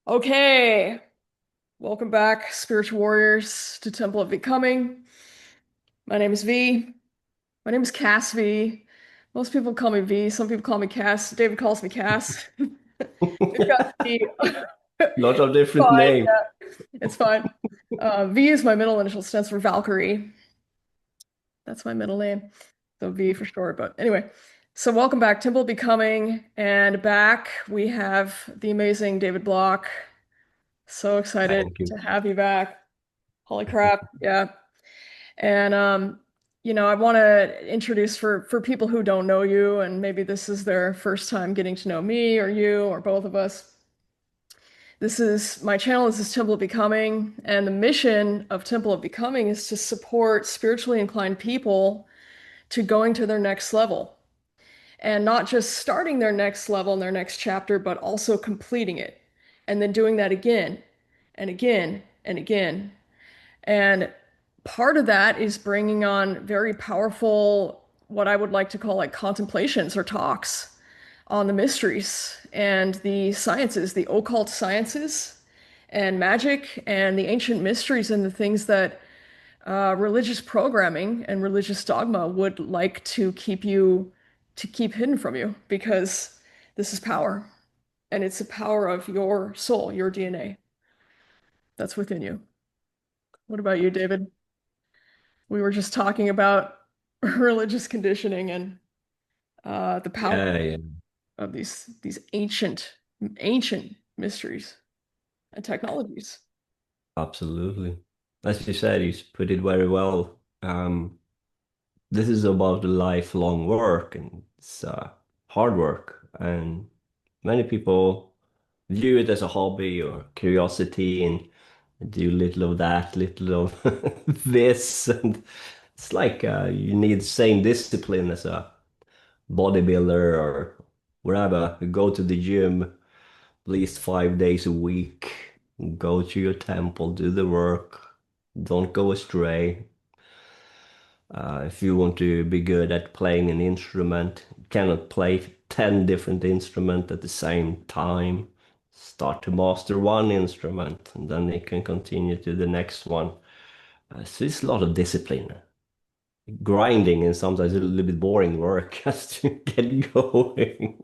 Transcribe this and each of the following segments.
Okay, welcome back, spiritual warriors, to Temple of Becoming. My name is V. My name is Cass V. Most people call me V. Some people call me Cass. David calls me Cass. We've got V. Lot of different Fine, names. yeah, it's fine. V is my middle initial, stands for Valkyrie. That's my middle name. So V for short. But anyway, so welcome back, Temple of Becoming. And back we have the amazing David Block. So excited Thank you. to have you back. Holy crap. Yeah. And I want to introduce for people who don't know you, and maybe this is their first time getting to know me or you or both of us. This is my channel. This is Temple of Becoming, and the mission of Temple of Becoming is to support spiritually inclined people to going to their next level. And not just starting their next level in their next chapter, but also completing it. And then doing that again and again and again. And part of that is bringing on very powerful, what I would like to call like contemplations or talks on the mysteries and the sciences, the occult sciences and magic and the ancient mysteries and the things that religious programming and religious dogma would like to keep hidden from you because this is power and it's the power of your soul, your DNA that's within you. What about you, David? We were just talking about religious conditioning and the power Yeah, yeah, of these ancient mysteries and technologies. absolutely. As you said, you put it very well. This is about the lifelong work, and it's hard work. And many people view it as a hobby or curiosity and do little of that, little of this. And it's like you need the same discipline as a bodybuilder or wherever. You go to the gym at least 5 days a week. Go to your temple, do the work, don't go astray. If you want to be good at playing an instrument, you cannot play 10 different instruments at the same time. Start to master one instrument and then you can continue to the next one. So it's a lot of discipline. Grinding and sometimes a little bit boring work just to get going.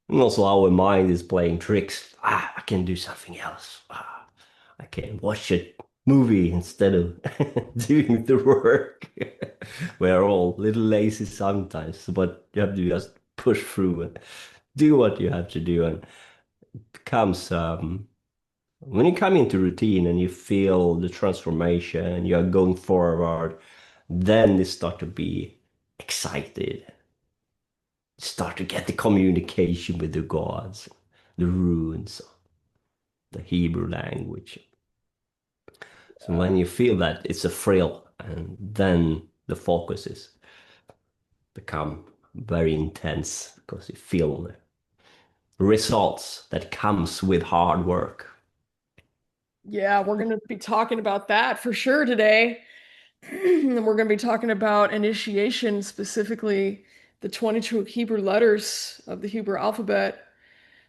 And also our mind is playing tricks. I can do something else. I can watch a movie instead of doing the work. We're all a little lazy sometimes, but you have to just push through and do what you have to do. And it becomes when you come into routine and you feel the transformation, you're going forward, then you start to be excited, start to get the communication with the gods, the runes, the Hebrew language. So when you feel that, it's a thrill, and then the focus is become very intense because you feel the results that comes with hard work. Yeah, we're going to be talking about that for sure today. And we're going to be talking about initiation, specifically the 22 Hebrew letters of the Hebrew alphabet,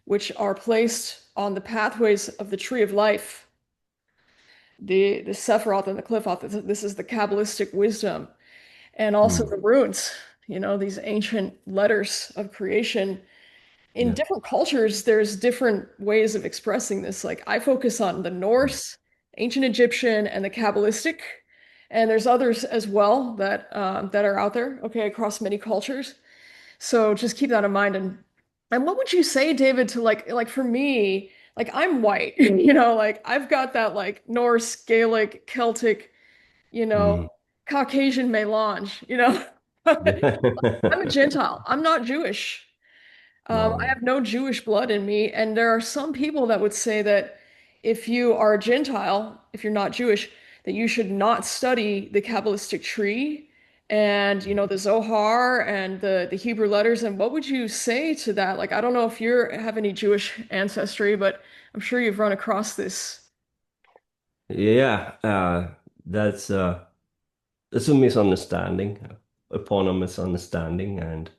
which are placed on the pathways of the tree of life, the Sephiroth and the Qliphoth. This is the Kabbalistic wisdom, and also Hmm. the runes, these ancient letters of creation. In Yeah. different cultures, there's different ways of expressing this. Like I focus on the Norse, ancient Egyptian, and the Kabbalistic, and there's others as well that are out there, okay, across many cultures. So just keep that in mind. And what would you say, David, to like for me, like I'm white, like I've got that like Norse, Gaelic, Celtic, you know, Hmm. Caucasian melange, I'm a Gentile. I'm not Jewish. I No. have no Jewish blood in me, and there are some people that would say that if you are a Gentile, if you're not Jewish, that you should not study the Kabbalistic tree and the Zohar and the Hebrew letters. And what would you say to that? Like, I don't know if you have any Jewish ancestry, but I'm sure you've run across this. Yeah, that's that's a misunderstanding, upon a misunderstanding, and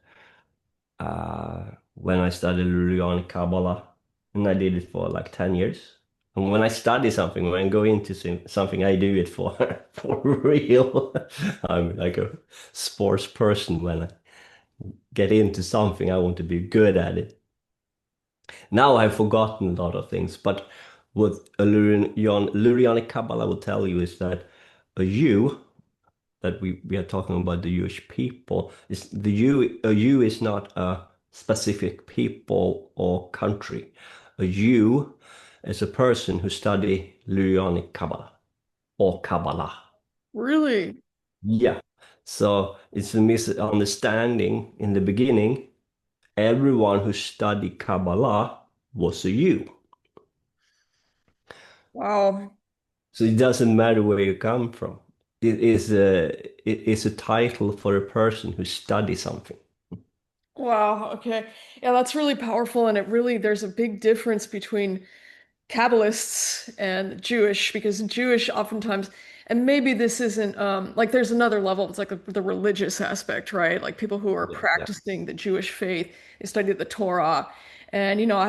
when I studied Lurianic Kabbalah and I did it for like 10 years. And when I study something, when I go into something, I do it for for real. I'm like a sports person. When I get into something, I want to be good at it. Now I've forgotten a lot of things, but what a Lurianic Kabbalah will tell you is that a you, that we are talking about the Jewish people, is the you, a you is not a specific people or country. A you is a person who study Lurianic Kabbalah or Kabbalah. Really? Yeah. So it's a misunderstanding in the beginning. Everyone who studied Kabbalah was a you. Wow. So it doesn't matter where you come from. It is a title for a person who studies something. Wow. Okay. Yeah, that's really powerful. And it really, there's a big difference between Kabbalists and Jewish, because Jewish oftentimes, and maybe this isn't like there's another level, it's like the religious aspect, right? Like people who are Yeah, yeah. practicing the Jewish faith, they study the Torah. And I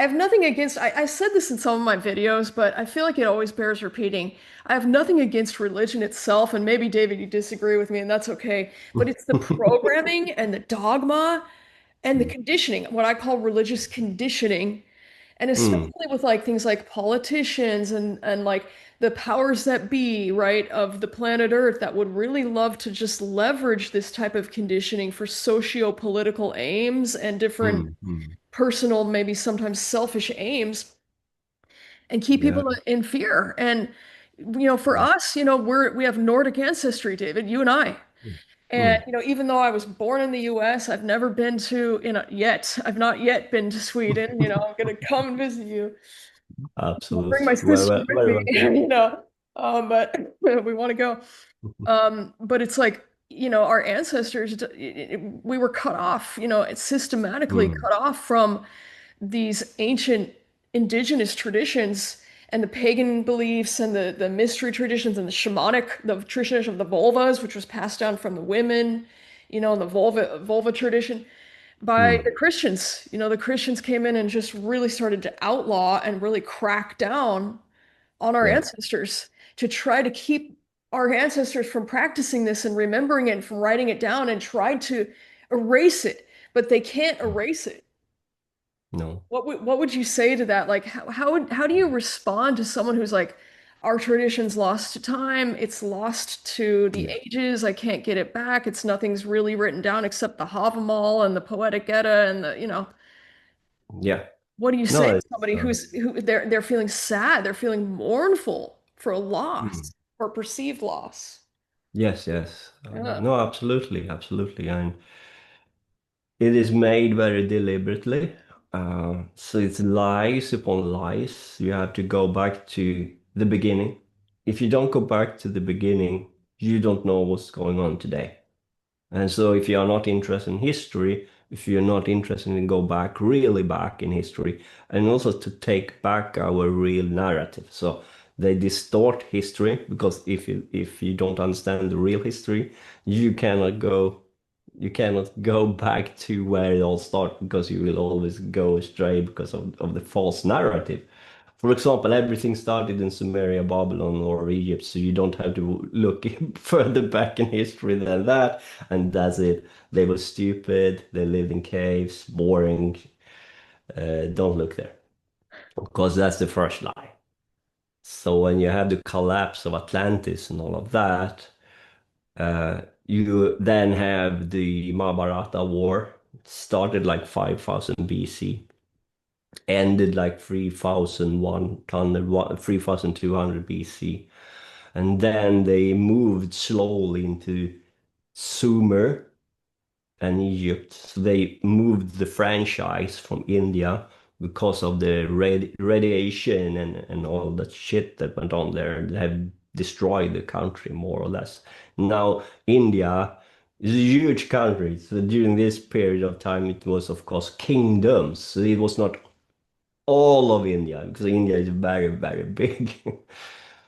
have nothing against I said this in some of my videos, but I feel like it always bears repeating. I have nothing against religion itself, and maybe David, you disagree with me, and that's okay. But it's the programming and the dogma and the Mm, conditioning, what I call religious conditioning, and mm, especially with like things like politicians and like the powers that be, right, of the planet Earth that would really love to just leverage this type of conditioning for socio-political aims and different mm, mm. personal, maybe sometimes selfish aims, and keep Yeah. people in fear. And for Mm, us, we have Nordic ancestry, David, you and I. mm, And mm. even though I was born in the US, I've never been to, yet. I've not yet been to Sweden. I'm gonna come and visit you. I'll bring Absolutely. my Very, sister with very me, welcome. but we want to go. But it's like, our ancestors, we were cut off, it's systematically Mm, cut off from these ancient indigenous traditions and the pagan beliefs and the mystery traditions and the tradition of the vulvas, which was passed down from the women, and the vulva tradition by mm. the Christians. The Christians came in and just really started to outlaw and really crack down on our Yeah. ancestors to try to keep our ancestors from practicing this and remembering it and from writing it down and tried to erase it, but they can't Mm. erase it. No. What would you say to that? Like how do you respond to someone who's like, our tradition's lost to time, it's lost to the Yeah. ages, I can't get it back, it's nothing's really written down except the Havamal and the Poetic Edda and Yeah. what do you say No, to it's somebody who they're feeling sad, they're feeling mournful for a mm. loss or perceived loss? Yes, yes. Yeah. No, absolutely, absolutely. And it is made very deliberately. So it's lies upon lies. You have to go back to the beginning. If you don't go back to the beginning, you don't know what's going on today. And so if you are not interested in history, if you're not interested in go back, really back in history, and also to take back our real narrative. So they distort history because if you don't understand the real history, you cannot go back to where it all started because you will always go astray because of the false narrative. For example, everything started in Sumeria, Babylon, or Egypt, so you don't have to look further back in history than that. And that's it. They were stupid, they lived in caves, boring. Don't look there, because that's the first lie. So when you have the collapse of Atlantis and all of that, you then have the Mahabharata war. It started like 5000 BC, ended like 3100, 3200 BC. And then they moved slowly into Sumer and Egypt. So they moved the franchise from India because of the radiation and all that shit that went on there. They have destroyed the country more or less. Now, India is a huge country. So during this period of time, it was, of course, kingdoms. So it was not all of India because India is very, very big.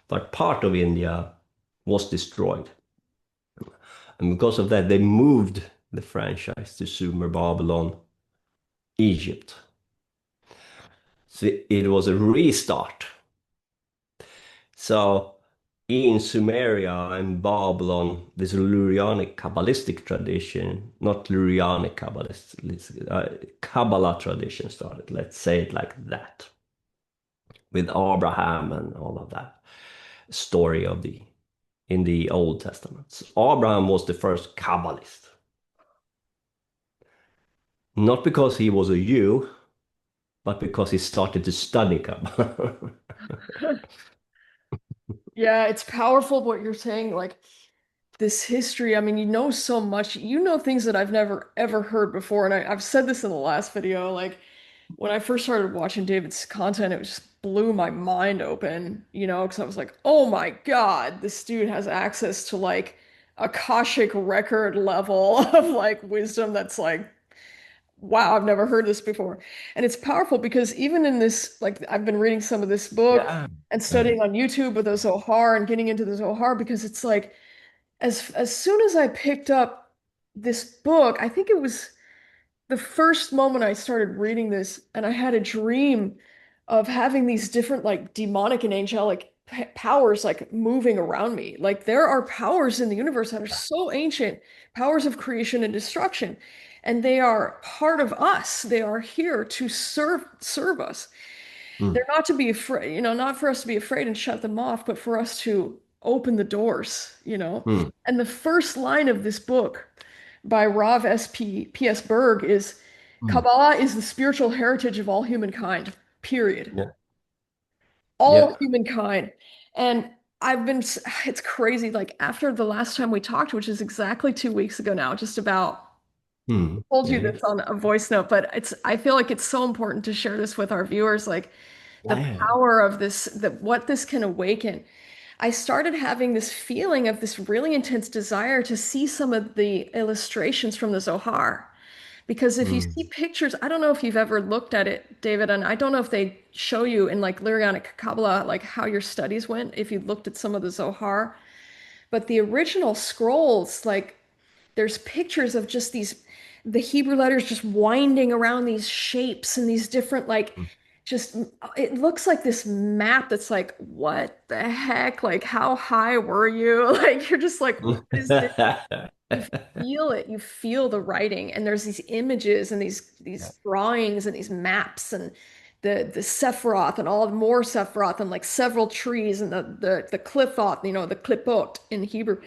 But part of India was destroyed. And because of that, they moved the franchise to Sumer, Babylon, Egypt. So it was a restart. So in Sumeria and Babylon, this Lurianic Kabbalistic tradition, not Lurianic Kabbalist, Kabbalah tradition started. Let's say it like that, with Abraham and all of that story of the in the Old Testament. So Abraham was the first Kabbalist, not because he was a Jew, but because he started to study Kabbalah. Yeah, it's powerful what you're saying. Like this history, I mean, you know so much. You know things that I've never ever heard before. And I've said this in the last video. Like when I first started watching David's content, it just blew my mind open, because I was like, oh my God, this dude has access to like Akashic record level of like wisdom that's like, wow, I've never heard this before. And it's powerful because even in this, like I've been reading some of this book Yeah. and studying on YouTube with the Zohar and getting into the Zohar because it's like as soon as I picked up this book, I think it was the first moment I started reading this, and I had a dream of having these different like demonic and angelic powers like moving around me. Like there are powers in the universe that are so ancient, powers of creation and destruction, and they are part of us. They are here to serve us. Mm, They're not to be afraid, not for us to be afraid and shut them off, but for us to open the doors. mm, And the first line of this book by Rav S.P.S. Berg is mm. Kabbalah is the spiritual heritage of all humankind, period. Yeah. All Yeah. humankind. And it's crazy. Like after the last time we talked, which is exactly 2 weeks ago now, just about Mm. told you Yeah. this on a voice note, but I feel like it's so important to share this with our viewers, like the Yeah. power of this, that what this can awaken. I started having this feeling of this really intense desire to see some of the illustrations from the Zohar. Because if you see Mm. pictures, I don't know if you've ever looked at it, David, and I don't know if they show you in like Lurianic Kabbalah, like how your studies went, if you looked at some of the Zohar. But the original scrolls, like there's pictures of just the Hebrew letters just winding around these shapes and these different, like, Mm. just, it looks like this map that's like, what the heck? Like, how high were you? Like, you're just like, what is this? You feel it. You feel the writing, and there's these images and these drawings and these maps and the Sephiroth and all more Sephiroth and like several trees and the cliffoth, the clipot in Hebrew.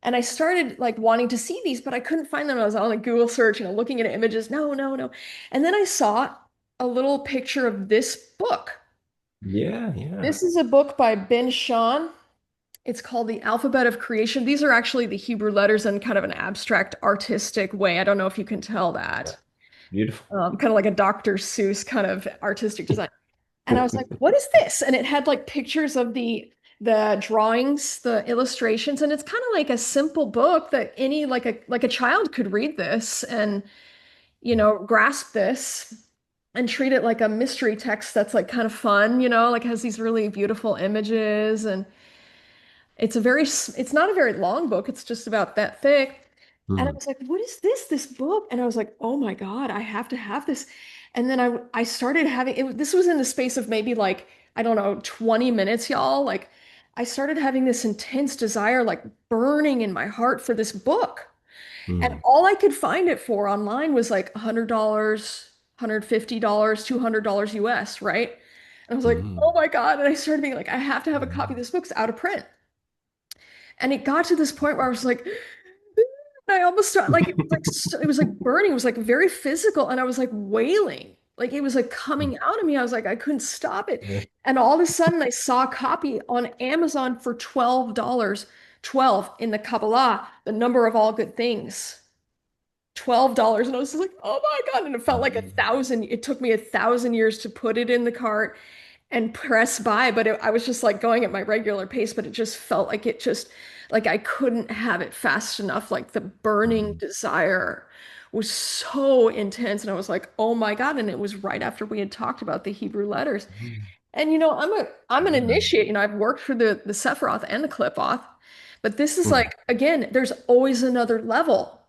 And I started like wanting to see these, but I couldn't find them. I was on like Google search, looking at images. No, no, no. And then I saw a little picture of this book. Yeah. Yeah. This is a book by Ben Shahn. It's called The Alphabet of Creation. These are actually the Hebrew letters in kind of an abstract, artistic way. I don't know if you can tell Yeah. that. Beautiful. Kind of like a Dr. Seuss kind of artistic design. And I was like, what is this? And it had like pictures of the drawings, the illustrations, and it's kind of like a simple book that any like a child could read this and grasp this and treat it like a mystery text that's like kind of fun, like has these really beautiful images and it's not a very long book. It's just about that thick. And I Mm. was like, what is this book? And I was like, oh my God, I have to have this. And then I started having it. This was in the space of maybe like, I don't know, 20 minutes, y'all. Like I started having this intense desire, like burning in my heart for this book. And Mm. all I could find it for online was like $100, $150, $200 US, right? And I was like, oh Mm. my God. And I started being like, I have to have a copy of Mm. this book. It's out of print. And it got to this point where I was like, I almost like it was like burning. It was like very physical, and I was like wailing. Like it was like coming out of me. I was like, I couldn't stop it. Yeah. And all of a sudden I saw a copy on Amazon for $12. 12 in the Kabbalah, the number of all good things. $12. And I was just like, oh my God. And it felt like it took me 1,000 years to put it in the cart and press buy, but I was just like going at my regular pace, but it just felt like like I couldn't have it fast enough. Like the burning Mm. desire was so intense. And I was like, oh my God. And it was right after we had talked about the Hebrew letters. Mm. And I'm an Yeah. initiate, I've worked for the Sephiroth and the Clipoth, but this is Mm. like, again, there's always another level.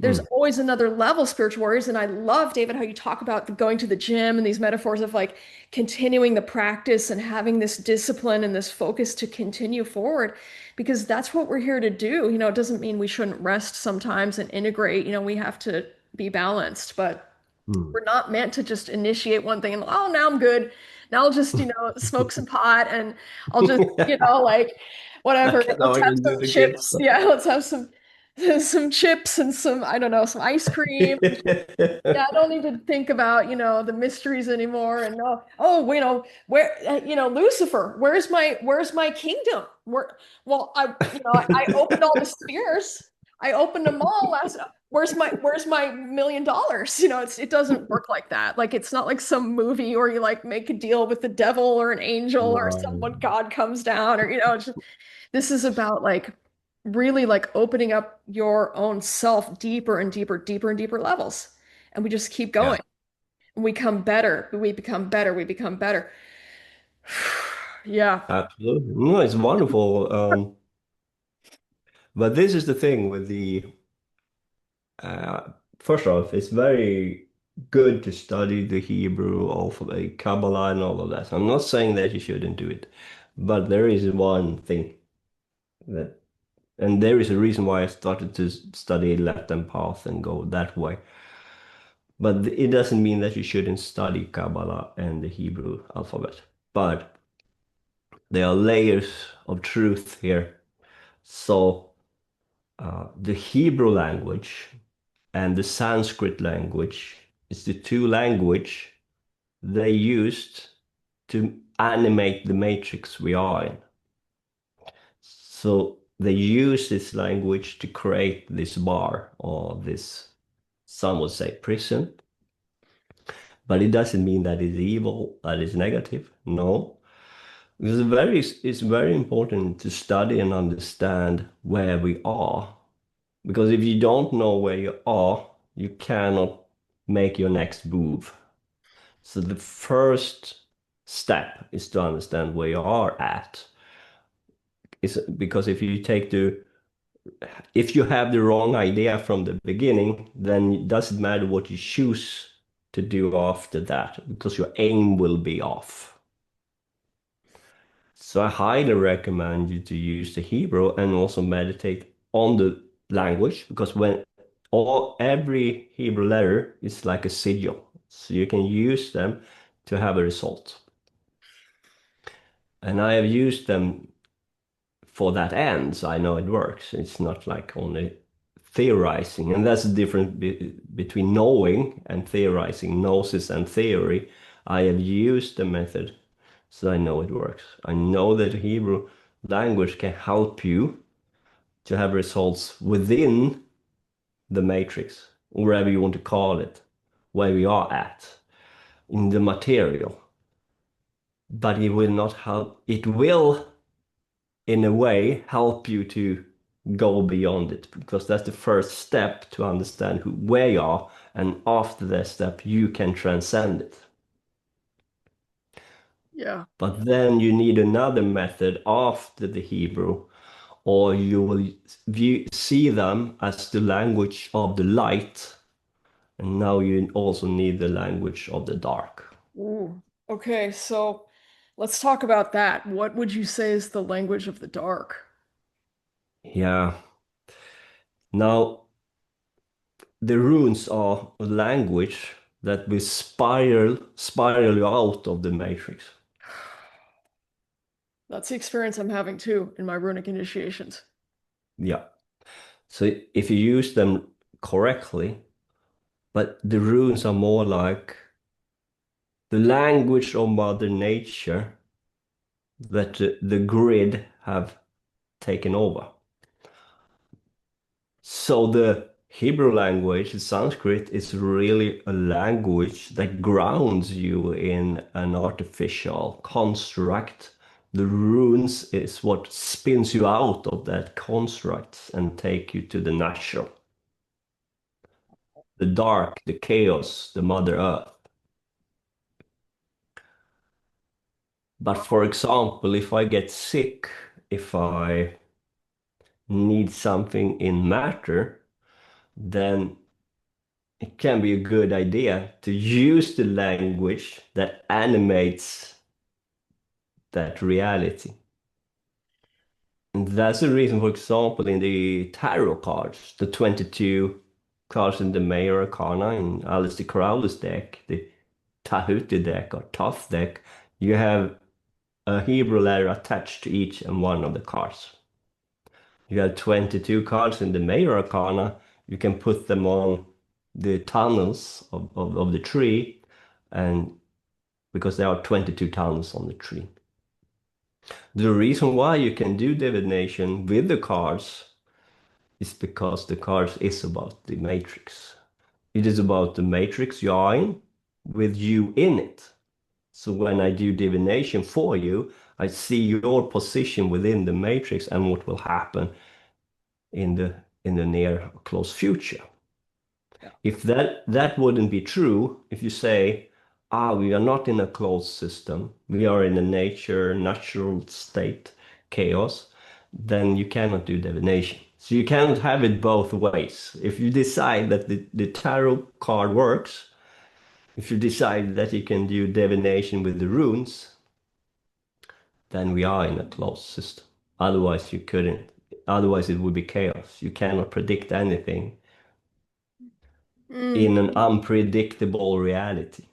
There's Mm, always another level of spiritual warriors. And I love, David, how you talk about going to the gym and these metaphors of like continuing the practice and having this discipline and this focus to continue forward, because that's what we're here to do. It doesn't mean we shouldn't rest sometimes and integrate. We have to be balanced, but mm. we're not meant to just initiate one thing and, oh, now I'm good. Now I'll just, smoke some pot and I'll just, like I whatever. can Let's have even do some the good chips. stuff. Yeah, let's have some some chips and some, I don't know, some ice cream. Yeah, I don't need to think about, the mysteries anymore. And no, oh, where, Lucifer, where's my kingdom? Well, I opened all the spheres. I opened them all last. Where's my $1 million? It doesn't work like that. Like it's not like some movie where you like make a deal with the devil or an angel or No. someone God comes down or this is about like really like opening up your own self deeper and deeper, deeper and deeper levels. And we just keep Yeah, going. And we become better. We become better. We become better. Yeah. absolutely. No, it's wonderful. But this is the thing with the first off, it's very good to study the Hebrew alphabet, Kabbalah, and all of that. I'm not saying that you shouldn't do it, but there is one thing that, and there is a reason why I started to study Latin path and go that way. But it doesn't mean that you shouldn't study Kabbalah and the Hebrew alphabet. But there are layers of truth here. So the Hebrew language and the Sanskrit language is the two language they used to animate the matrix we are in. So they use this language to create this bar or this, some would say prison, but it doesn't mean that it's evil, that is negative. No. It's very important to study and understand where we are. Because if you don't know where you are, you cannot make your next move. So the first step is to understand where you are at. Is because if you have the wrong idea from the beginning, then it doesn't matter what you choose to do after that, because your aim will be off. So I highly recommend you to use the Hebrew and also meditate on the language, because every Hebrew letter is like a sigil, so you can use them to have a result. And I have used them for that end, so I know it works. It's not like only theorizing, and that's the difference between knowing and theorizing, gnosis and theory. I have used the method, so I know it works. I know that the Hebrew language can help you to have results within the matrix, wherever you want to call it, where we are at in the material. But it will not help. It will in a way help you to go beyond it, because that's the first step to understand where you are, and after that step you can transcend it. Yeah. But then you need another method after the Hebrew, or you will see them as the language of the light, and now you also need the language of the dark. Ooh. Okay, so let's talk about that. What would you say is the language of the dark? Yeah. Now, the runes are a language that will spiral you out of the matrix. That's the experience I'm having too in my runic initiations. Yeah. So if you use them correctly, but the runes are more like the language of Mother Nature that the grid have taken over. So the Hebrew language, the Sanskrit, is really a language that grounds you in an artificial construct. The runes is what spins you out of that construct and take you to the natural, the dark, the chaos, the Mother Earth. But for example, if I get sick, if I need something in matter, then it can be a good idea to use the language that animates that reality. And that's the reason, for example, in the tarot cards, the 22 cards in the Mayor Arcana in Aleister Crowley's deck, the Tahuti deck or Thoth deck, you have a Hebrew letter attached to each and one of the cards. You have 22 cards in the Mayor Arcana, you can put them on the tunnels of the tree, and because there are 22 tunnels on the tree. The reason why you can do divination with the cards is because the cards is about the matrix. It is about the matrix you are in with you in it. So when I do divination for you, I see your position within the matrix and what will happen in the near or close future. Yeah. If that wouldn't be true, if you say, we are not in a closed system, we are in a natural state, chaos, then you cannot do divination. So you cannot have it both ways. If you decide that the tarot card works, if you decide that you can do divination with the runes, then we are in a closed system. Otherwise, you couldn't. Otherwise, it would be chaos. You cannot predict anything Mm. in an unpredictable reality.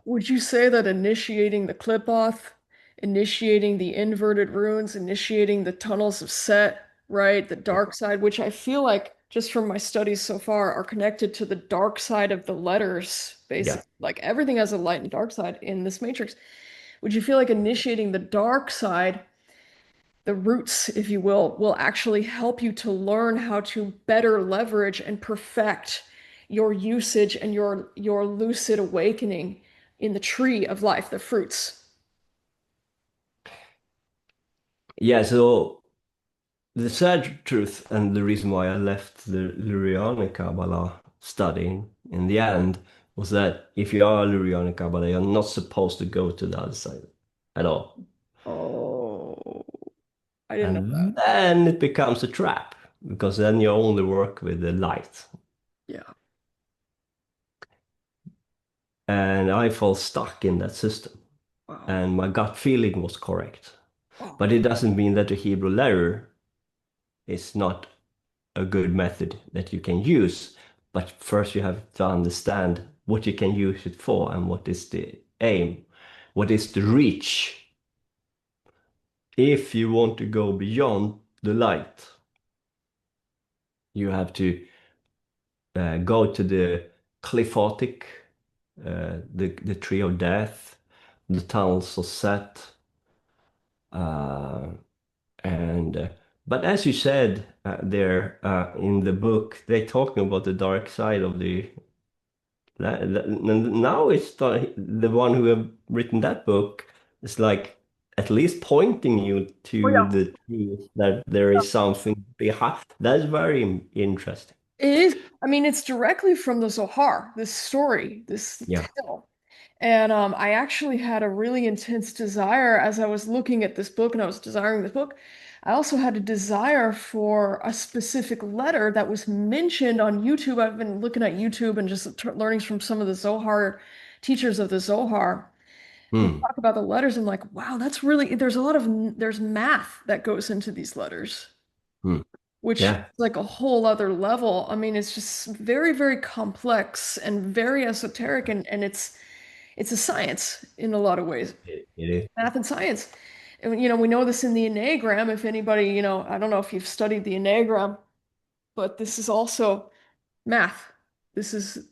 Would you say that initiating the clip-off, initiating the inverted runes, initiating the tunnels of Set, right, the dark side, which I feel like just from my studies so far are connected to the dark side of the letters, Yeah. basically. Like everything has a light and dark side in this matrix. Would you feel like initiating the dark side, the roots, if you will actually help you to learn how to better leverage and perfect your usage and your lucid awakening in the tree of life, the fruits? Yeah, so the sad truth and the reason why I left the Lurianic Kabbalah studying in the end was that if you are Lurianic Kabbalah, you're not supposed to go to the other side at all. Oh, I didn't know And that. then it becomes a trap because then you only work with the light. Yeah. And I felt stuck in that system. Wow. And my gut feeling was correct. Wow. But it doesn't mean that the Hebrew letter is not a good method that you can use. But first, you have to understand what you can use it for and what is the aim, what is the reach. If you want to go beyond the light, you have to go to the cliphotic, the tree of death, the tunnels of Set, uh, and but as you said there in the book, they're talking about the dark side of the now it's the one who have written that book is like at least pointing you Oh, to yeah. the truth that there is something behind. That's very interesting. It is. I mean, it's directly from the Zohar, this story, this Yeah. tale. And I actually had a really intense desire as I was looking at this book and I was desiring this book. I also had a desire for a specific letter that was mentioned on YouTube. I've been looking at YouTube and just learning from some of the Zohar teachers of the Zohar. And they Hmm. talk about the letters. I'm like, wow, that's really, there's a lot of, there's math that goes into these letters, Hmm. which is Yeah. like a whole other level. I mean, it's just very, very complex and very esoteric and it's a science in a lot of ways, It is. math and science. And we know this in the Enneagram. If anybody, I don't know if you've studied the Enneagram, but this is also math. This is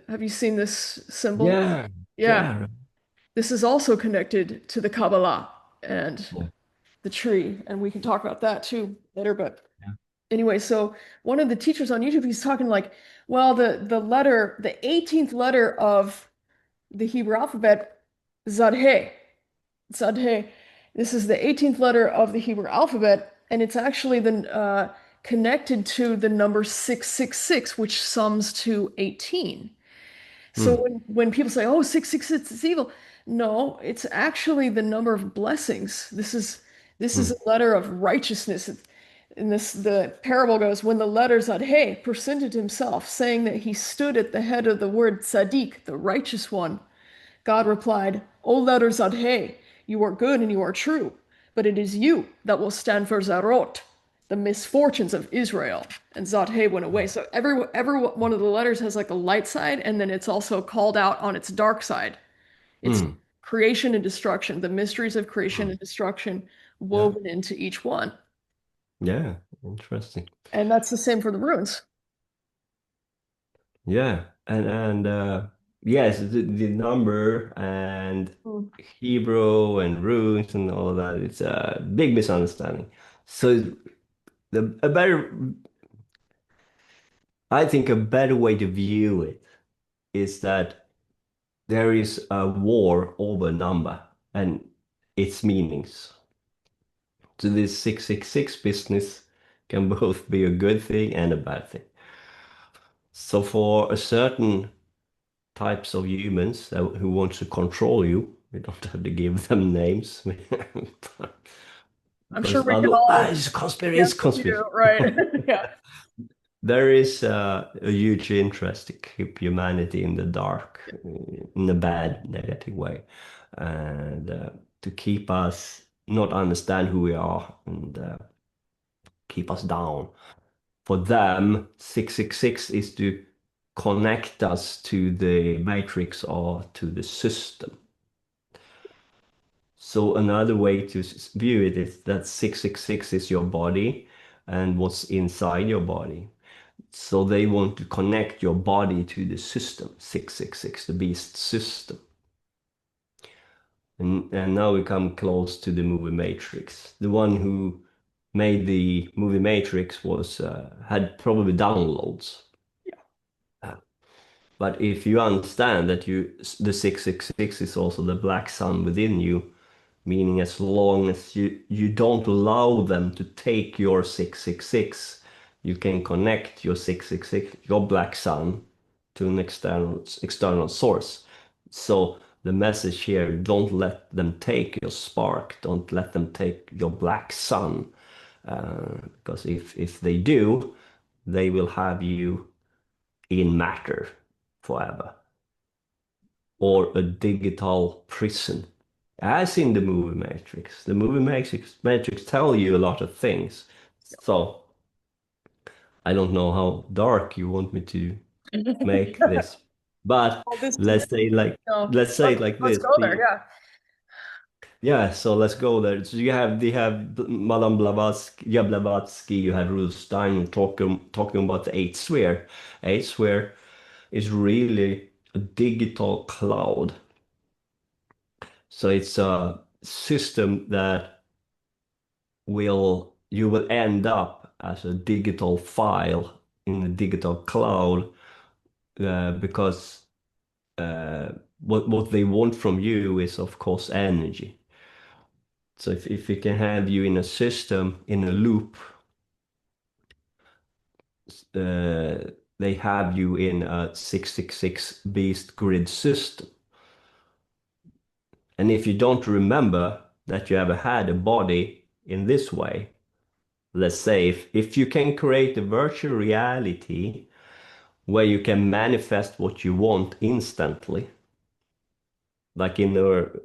have you seen this symbol? Yeah. Yeah. Yeah. This is also connected to the Kabbalah and Yeah. the tree. And we can talk about that too later. But Yeah. anyway, so one of the teachers on YouTube, he's talking like, well, the 18th letter of the Hebrew alphabet, Zad-He. Zad-He. This is the 18th letter of the Hebrew alphabet, and it's actually connected to the number 666, which sums to 18. So Hmm. when people say, "Oh, 666 is evil," no, it's actually the number of blessings. This is Hmm. a letter of righteousness. And this the parable goes, when the letters Adhe presented himself, saying that he stood at the head of the word Tzaddik, the righteous one, God replied, O letters Adhe, you are good and you are true, but it is you that will stand for Zarot, the misfortunes of Israel. And Zadhe went away. So every one of the letters has like a light side, and then it's also called out on its dark side. It's Hmm. creation and destruction, the mysteries of creation Hmm. and destruction Yeah. woven into each one. Yeah. Interesting. And that's the same for the runes. Yeah. And yes, the number and Mm. Hebrew and runes and all of that, it's a big misunderstanding. So a better, I think a better way to view it is that there is a war over number and its meanings. So this 666 business can both be a good thing and a bad thing. So for a certain types of humans who want to control you, we don't have to give them names. I'm sure Because we can other, all it's conspiracy, guess it's a few, conspiracy. right? Yeah. There is a huge interest to keep humanity in the dark, in a bad, negative way, and to keep us not understand who we are and keep us down. For them, 666 is to connect us to the matrix or to the system. So another way to view it is that 666 is your body and what's inside your body. So they want to connect your body to the system, 666, the beast system. And now we come close to the movie Matrix. The one who made the movie Matrix was had probably downloads. Uh, But if you understand that the 666 is also the black sun within you, meaning as long as you don't allow them to take your 666, you can connect your 666, your black sun, to an external source. So the message here, don't let them take your spark, don't let them take your black sun, because if they do, they will have you in matter forever, or a digital prison, as in the movie Matrix. The movie Matrix tell you a lot of things. So I don't know how dark you want me to make this, but All this to let's say like no. let's say it like Let's this. go there. Yeah. Yeah, so let's go there. So you have Madame Blavatsky, yeah, Blavatsky, you have Rudolf Stein talking about the eighth sphere. Eighth sphere is really a digital cloud. So it's a system that will you will end up as a digital file in a digital cloud, because uh, what they want from you is of course energy. So if we can have you in a system in a loop, uh, they have you in a 666 beast grid system. And if you don't remember that you ever had a body in this way, let's say if you can create a virtual reality where you can manifest what you want instantly, like in the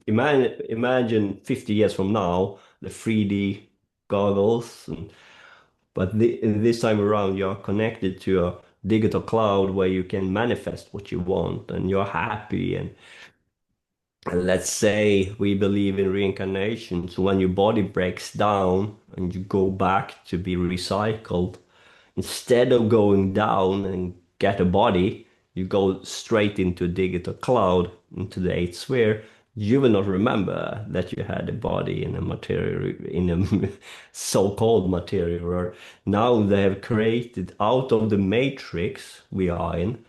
imagine 50 years from now, the 3D goggles, but this time around you're connected to a digital cloud where you can manifest what you want and you're happy, and let's say we believe in reincarnation. So when your body breaks down and you go back to be recycled, instead of going down and get a body, you go straight into a digital cloud, into the eighth sphere. You will not remember that you had a body in a material, in a so-called material world. Now they have created out of the matrix we are in,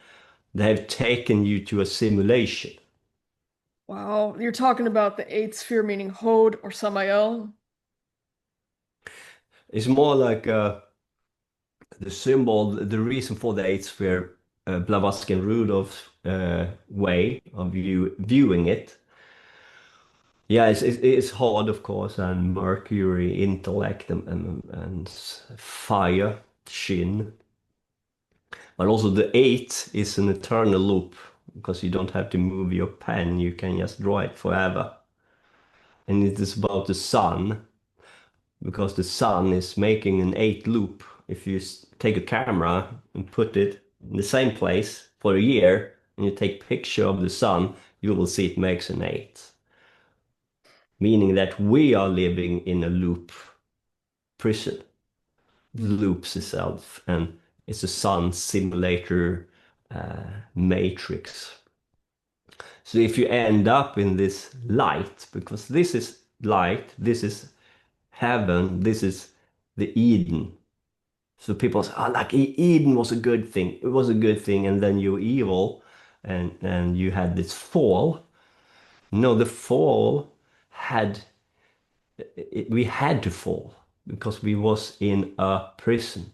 they have taken you to a simulation. Wow. You're talking about the eighth sphere, meaning Hod or Samael. It's more like the symbol, the reason for the eighth sphere, Blavatsky and Rudolph's way of viewing it Yeah, it's hard, of course, and Mercury, intellect, and fire, Shin. But also the eight is an eternal loop because you don't have to move your pen, you can just draw it forever. And it is about the sun because the sun is making an eight loop. If you take a camera and put it in the same place for a year and you take picture of the sun, you will see it makes an eight, meaning that we are living in a loop prison. It loops itself, and it's a sun simulator matrix. So if you end up in this light, because this is light, this is heaven, this is the Eden. So people say, oh, like Eden was a good thing. It was a good thing, and then you're evil, and you had this fall. No, the fall had we had to fall because we was in a prison.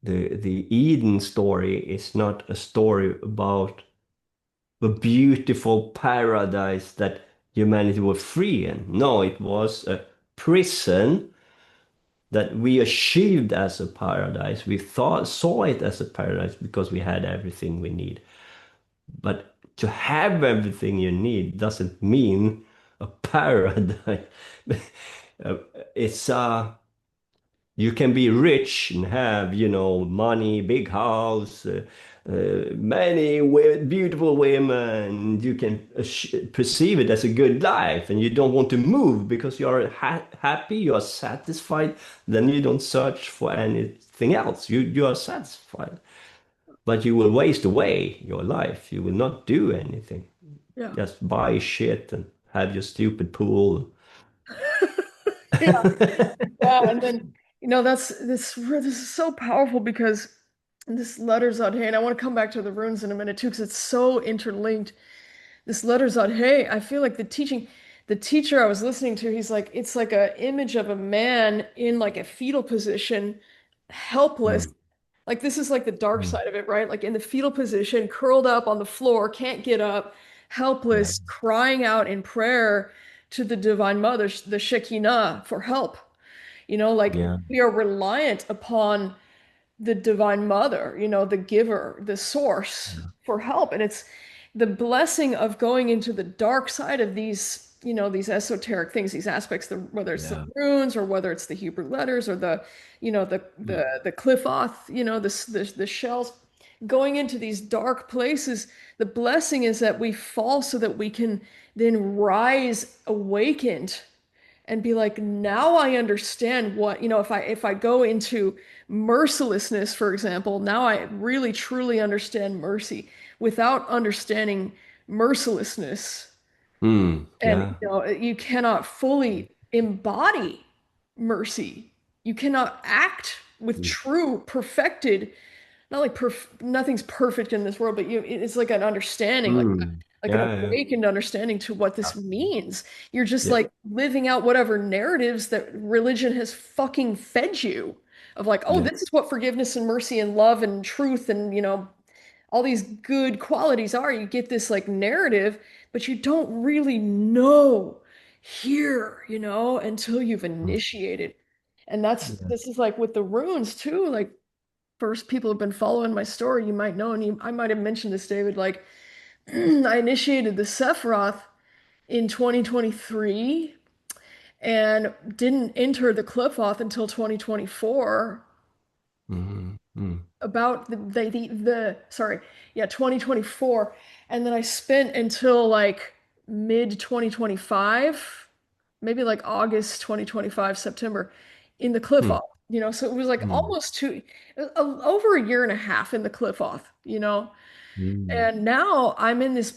The Eden story is not a story about a beautiful paradise that humanity was free in. No, it was a prison that we achieved as a paradise. We thought saw it as a paradise because we had everything we need. But to have everything you need doesn't mean a paradise. Uh, it's you can be rich and have, money, big house, many beautiful women. You can perceive it as a good life, and you don't want to move because you're happy, you are satisfied. Then you don't search for anything else. You are satisfied, but you will waste away your life. You will not do anything. Yeah. Just buy shit and have your stupid pool. Yeah. Yeah. And then, this is so powerful because this letter Zod, hey, and I want to come back to the runes in a minute too, because it's so interlinked. This letter Zod, hey, I feel like the teacher I was listening to, he's like, it's like an image of a man in like a fetal position, helpless. Mm, Like this is like the dark mm, side of it, right? Like in the fetal position, curled up on the floor, can't get up, yeah, helpless, crying out in prayer to the Divine Mother, the Shekinah, for help. Like yeah, we are reliant upon the Divine Mother, the giver, the source yeah, for help. And it's the blessing of going into the dark side of these esoteric things, these aspects, whether it's the yeah. runes or whether it's the Hebrew letters or Mm, the Qliphoth, the shells. Going into these dark places, the blessing is that we fall so that we can then rise awakened and be like, now I understand what, if I go into mercilessness, for example, now I really truly understand mercy. Without understanding mercilessness, and yeah. you cannot fully embody mercy. You cannot act with Mm, true perfected, not like nothing's perfect in this world, but it's like an understanding, like an yeah, yeah, awakened understanding to what this means. You're just yeah, like living out whatever narratives that religion has fucking fed you of like, oh, yeah. this is what forgiveness and mercy and love and truth and all these good qualities are. You get this like narrative, but you don't really know here, until you've Mm, initiated. And that's yeah. this is like with the runes too. Like first people have been following my story, you might know, and I might have mentioned this, David. Like I initiated the Sephiroth in 2023 and didn't enter the Qliphoth until 2024. Mm, mm, About the sorry, yeah, 2024. And then I spent until like mid 2025, maybe like August 2025, September, in the mm, Qliphoth. So it was like mm, almost over a year and a half in the Qliphoth. mm. And now I'm in this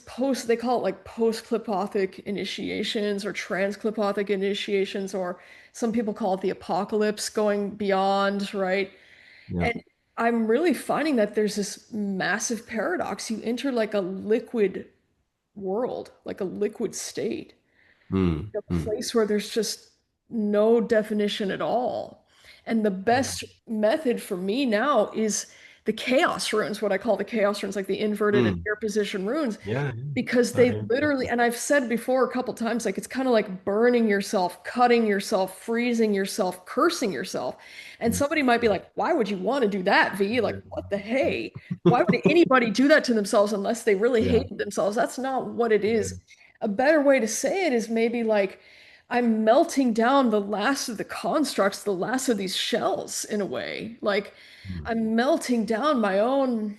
they call it like post-Qliphothic initiations or trans-Qliphothic initiations, or some people call it the apocalypse, going beyond, right? Yeah. And I'm really finding that there's this massive paradox. You enter like a liquid world, like a liquid state, Mm, a mm, place where there's just no definition at all. And the best method for me now is the chaos runes, what I call the chaos runes, like the inverted and Mm. near position runes, Yeah, yeah. because they Very literally, interesting. and I've said before a couple times, like it's kind of like burning yourself, cutting yourself, freezing yourself, cursing yourself. And Mm. somebody might be Yeah. like, why would you want to do that, V? Like, what the hey? Why would anybody do that to themselves unless they really Yeah. hated themselves? That's not what it Yeah. is. A better way to say it is maybe like I'm melting down the last of the constructs, the last of these shells in a way. Like Mm. I'm melting down my own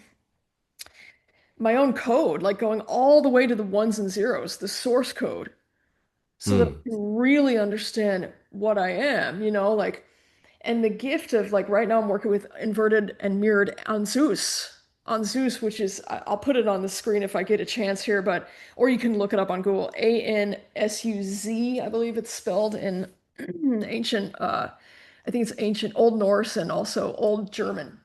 code, like going all the way to the ones and zeros, the source code, so that Mm. I can really understand what I am, like, and the gift of like right now I'm working with inverted and mirrored on Zeus, which is I'll put it on the screen if I get a chance here, but or you can look it up on Google. ANSUZ, I believe it's spelled in ancient I think it's ancient Old Norse and also Old German.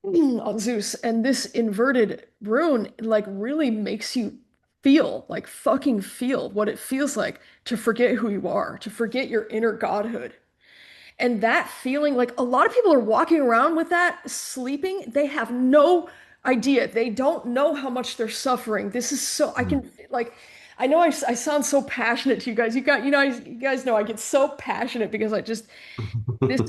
On Zeus. And this inverted rune like really makes you feel, like fucking feel what it feels like to forget who you are, to forget your inner godhood. And that feeling, like a lot of people are walking around with that sleeping, they have no idea. They don't know how much they're suffering. This is so, I Mm. can like, I know I sound so passionate to you guys. You guys know I get so passionate because I just this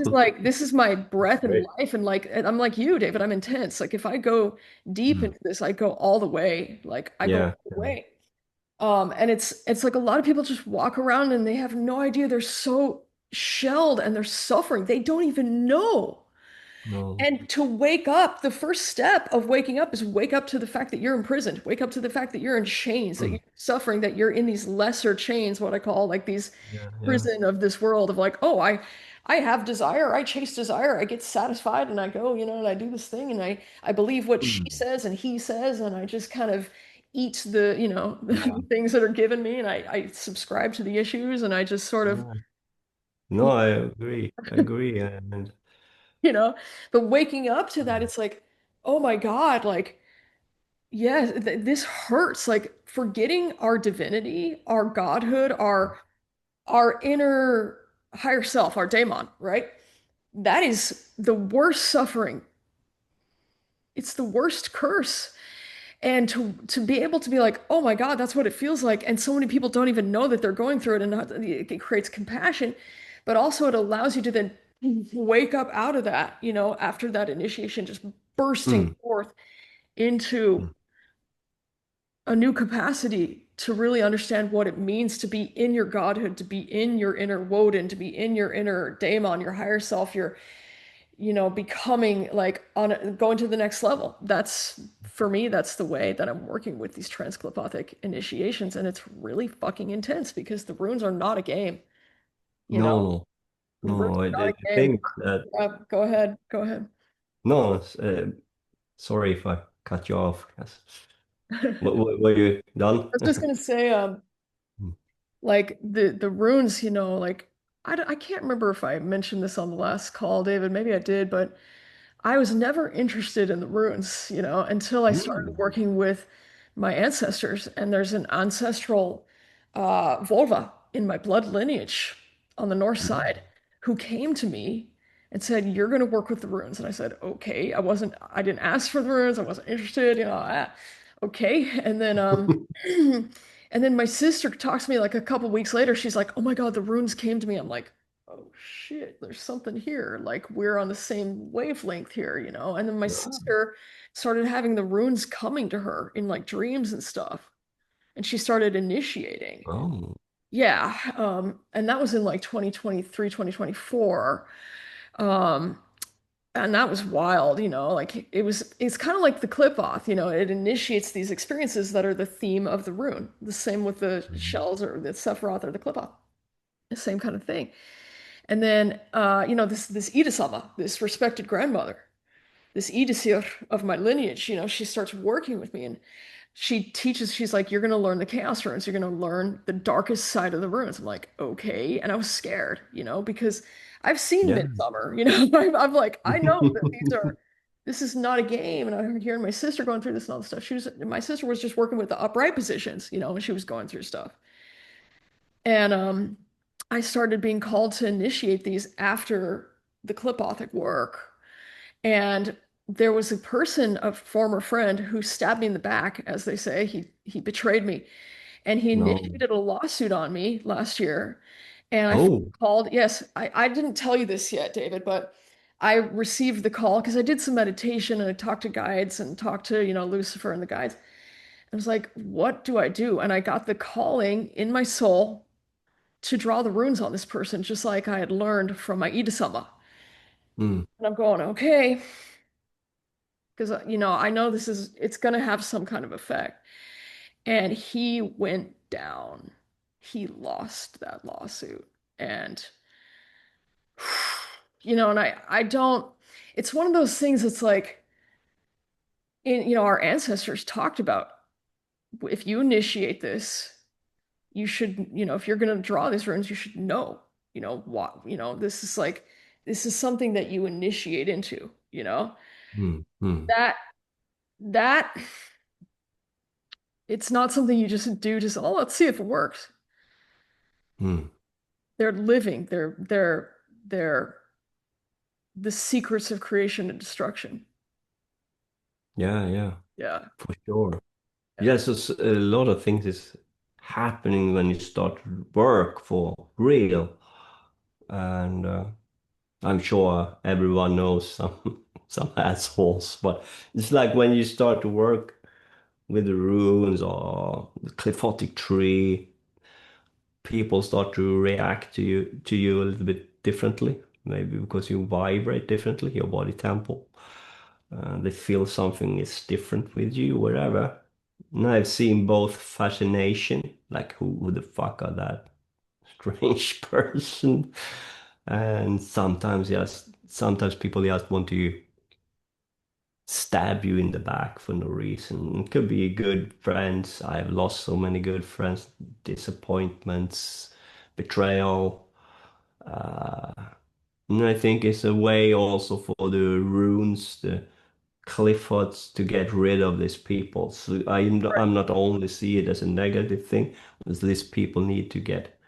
is my That's breath and great. life, and like and I'm like you, David. I'm intense. Like if I go deep Mm. into this, I go all the way. Like I go Yeah. all the Yeah. way. And it's like a lot of people just walk around and they have no idea. They're so shelled and they're suffering. They don't even know. No. And to wake up, the first step of waking up is wake up to the fact that you're imprisoned. Wake up to the fact that you're in chains, that Mm. you're suffering, that you're in these lesser chains, what I call like these Yeah. Yeah. prison of this world of like, oh, I have desire, I chase desire, I get satisfied and I go, and I do this thing and I believe what she Mm. says and he says, and I just kind of eat the, Yeah. the things that are given me and I subscribe to the issues and I just sort of, Yeah. No, I agree. I agree. And you know, but waking up to that, mm. it's like, oh my God, like yeah, this hurts. Like forgetting our divinity, our godhood, our inner higher self, our daemon, right? That is the worst suffering. It's the worst curse. And to be able to be like, oh my God, that's what it feels like. And so many people don't even know that they're going through it, and it creates compassion, but also it allows you to then wake up out of that, after that initiation, just bursting Mm. forth into Mm. a new capacity to really understand what it means to be in your godhood, to be in your inner Woden, to be in your inner daemon, your higher self, your, becoming like going to the next level. That's for me, that's the way that I'm working with these transclipothic initiations. And it's really fucking intense because the runes are not a game, you know, No, no, the runes no. are not The a game. thing that Go ahead. Go ahead. no, sorry if I cut you off. Yes. Were you I done? was just gonna say, like the runes, like I can't remember if I mentioned this on the last call, David. Maybe I did, but I was never interested in the runes, until I started Mm. working with my ancestors. And there's an ancestral vulva in my blood lineage on the north Mm. side who came to me and said, "You're going to work with the runes." And I said, "Okay." I didn't ask for the runes. I wasn't interested, okay. And then, and then my sister talks to me like a couple weeks later. She's like, "Oh my God, the runes came to me." I'm like, oh shit, there's something here. Like we're on the same wavelength here, And then my Ah. sister started having the runes coming to her in like dreams and stuff. And she started initiating. Oh, Yeah. And that was in like 2023, 2024. Um, and that was wild, like it's kind of like the clip off, it initiates these experiences that are the theme of the rune. The same with the mhm. shells or the Sephiroth or the clip off. The same kind of thing. And then, this Ida-sama, this respected grandmother, this Idasir of my lineage, she starts working with me and she teaches, she's like, you're going to learn the chaos runes. You're going to learn the darkest side of the runes. I'm like, okay. And I was scared, because I've seen Yeah. Midsummer, I'm like, I know that this is not a game. And I'm hearing my sister going through this and all this stuff. My sister was just working with the upright positions, when she was going through stuff. And I started being called to initiate these after the Clipothic work. And there was a person, a former friend, who stabbed me in the back, as they say. He betrayed me, and he No. initiated a lawsuit on me last year. And I Oh. called. Yes, I didn't tell you this yet, David, but I received the call because I did some meditation and I talked to guides and talked to, Lucifer and the guides. I was like, what do I do? And I got the calling in my soul to draw the runes on this person, just like I had learned from my Ida-sama. Mm, And I'm going, okay, because I know it's gonna have some kind of effect. And he went down. He lost that lawsuit. And and I don't, it's one of those things that's like our ancestors talked about, if you initiate this, you should, if you're going to draw these runes, you should know, what, this is something that you initiate into, mm. that that it's not something you just do, just, oh, let's see if it works. Mm. They're living, they're the secrets of creation and destruction. Yeah, yeah, Yeah. for sure. Yeah. Yes, it's a lot of things is happening when you start work for real. And I'm sure everyone knows some some assholes, but it's like when you start to work with the runes or the cliphotic tree, people start to react to you a little bit differently, maybe because you vibrate differently, your body tempo. They feel something is different with you, wherever. And I've seen both fascination, like who the fuck are that strange person? And sometimes people just want to stab you in the back for no reason. It could be good friends. I've lost so many good friends, disappointments, betrayal. Uh, and I think it's a way also for the runes, the Cliffords, to get rid of these people. So I'm not only see it as a negative thing, as these people need to get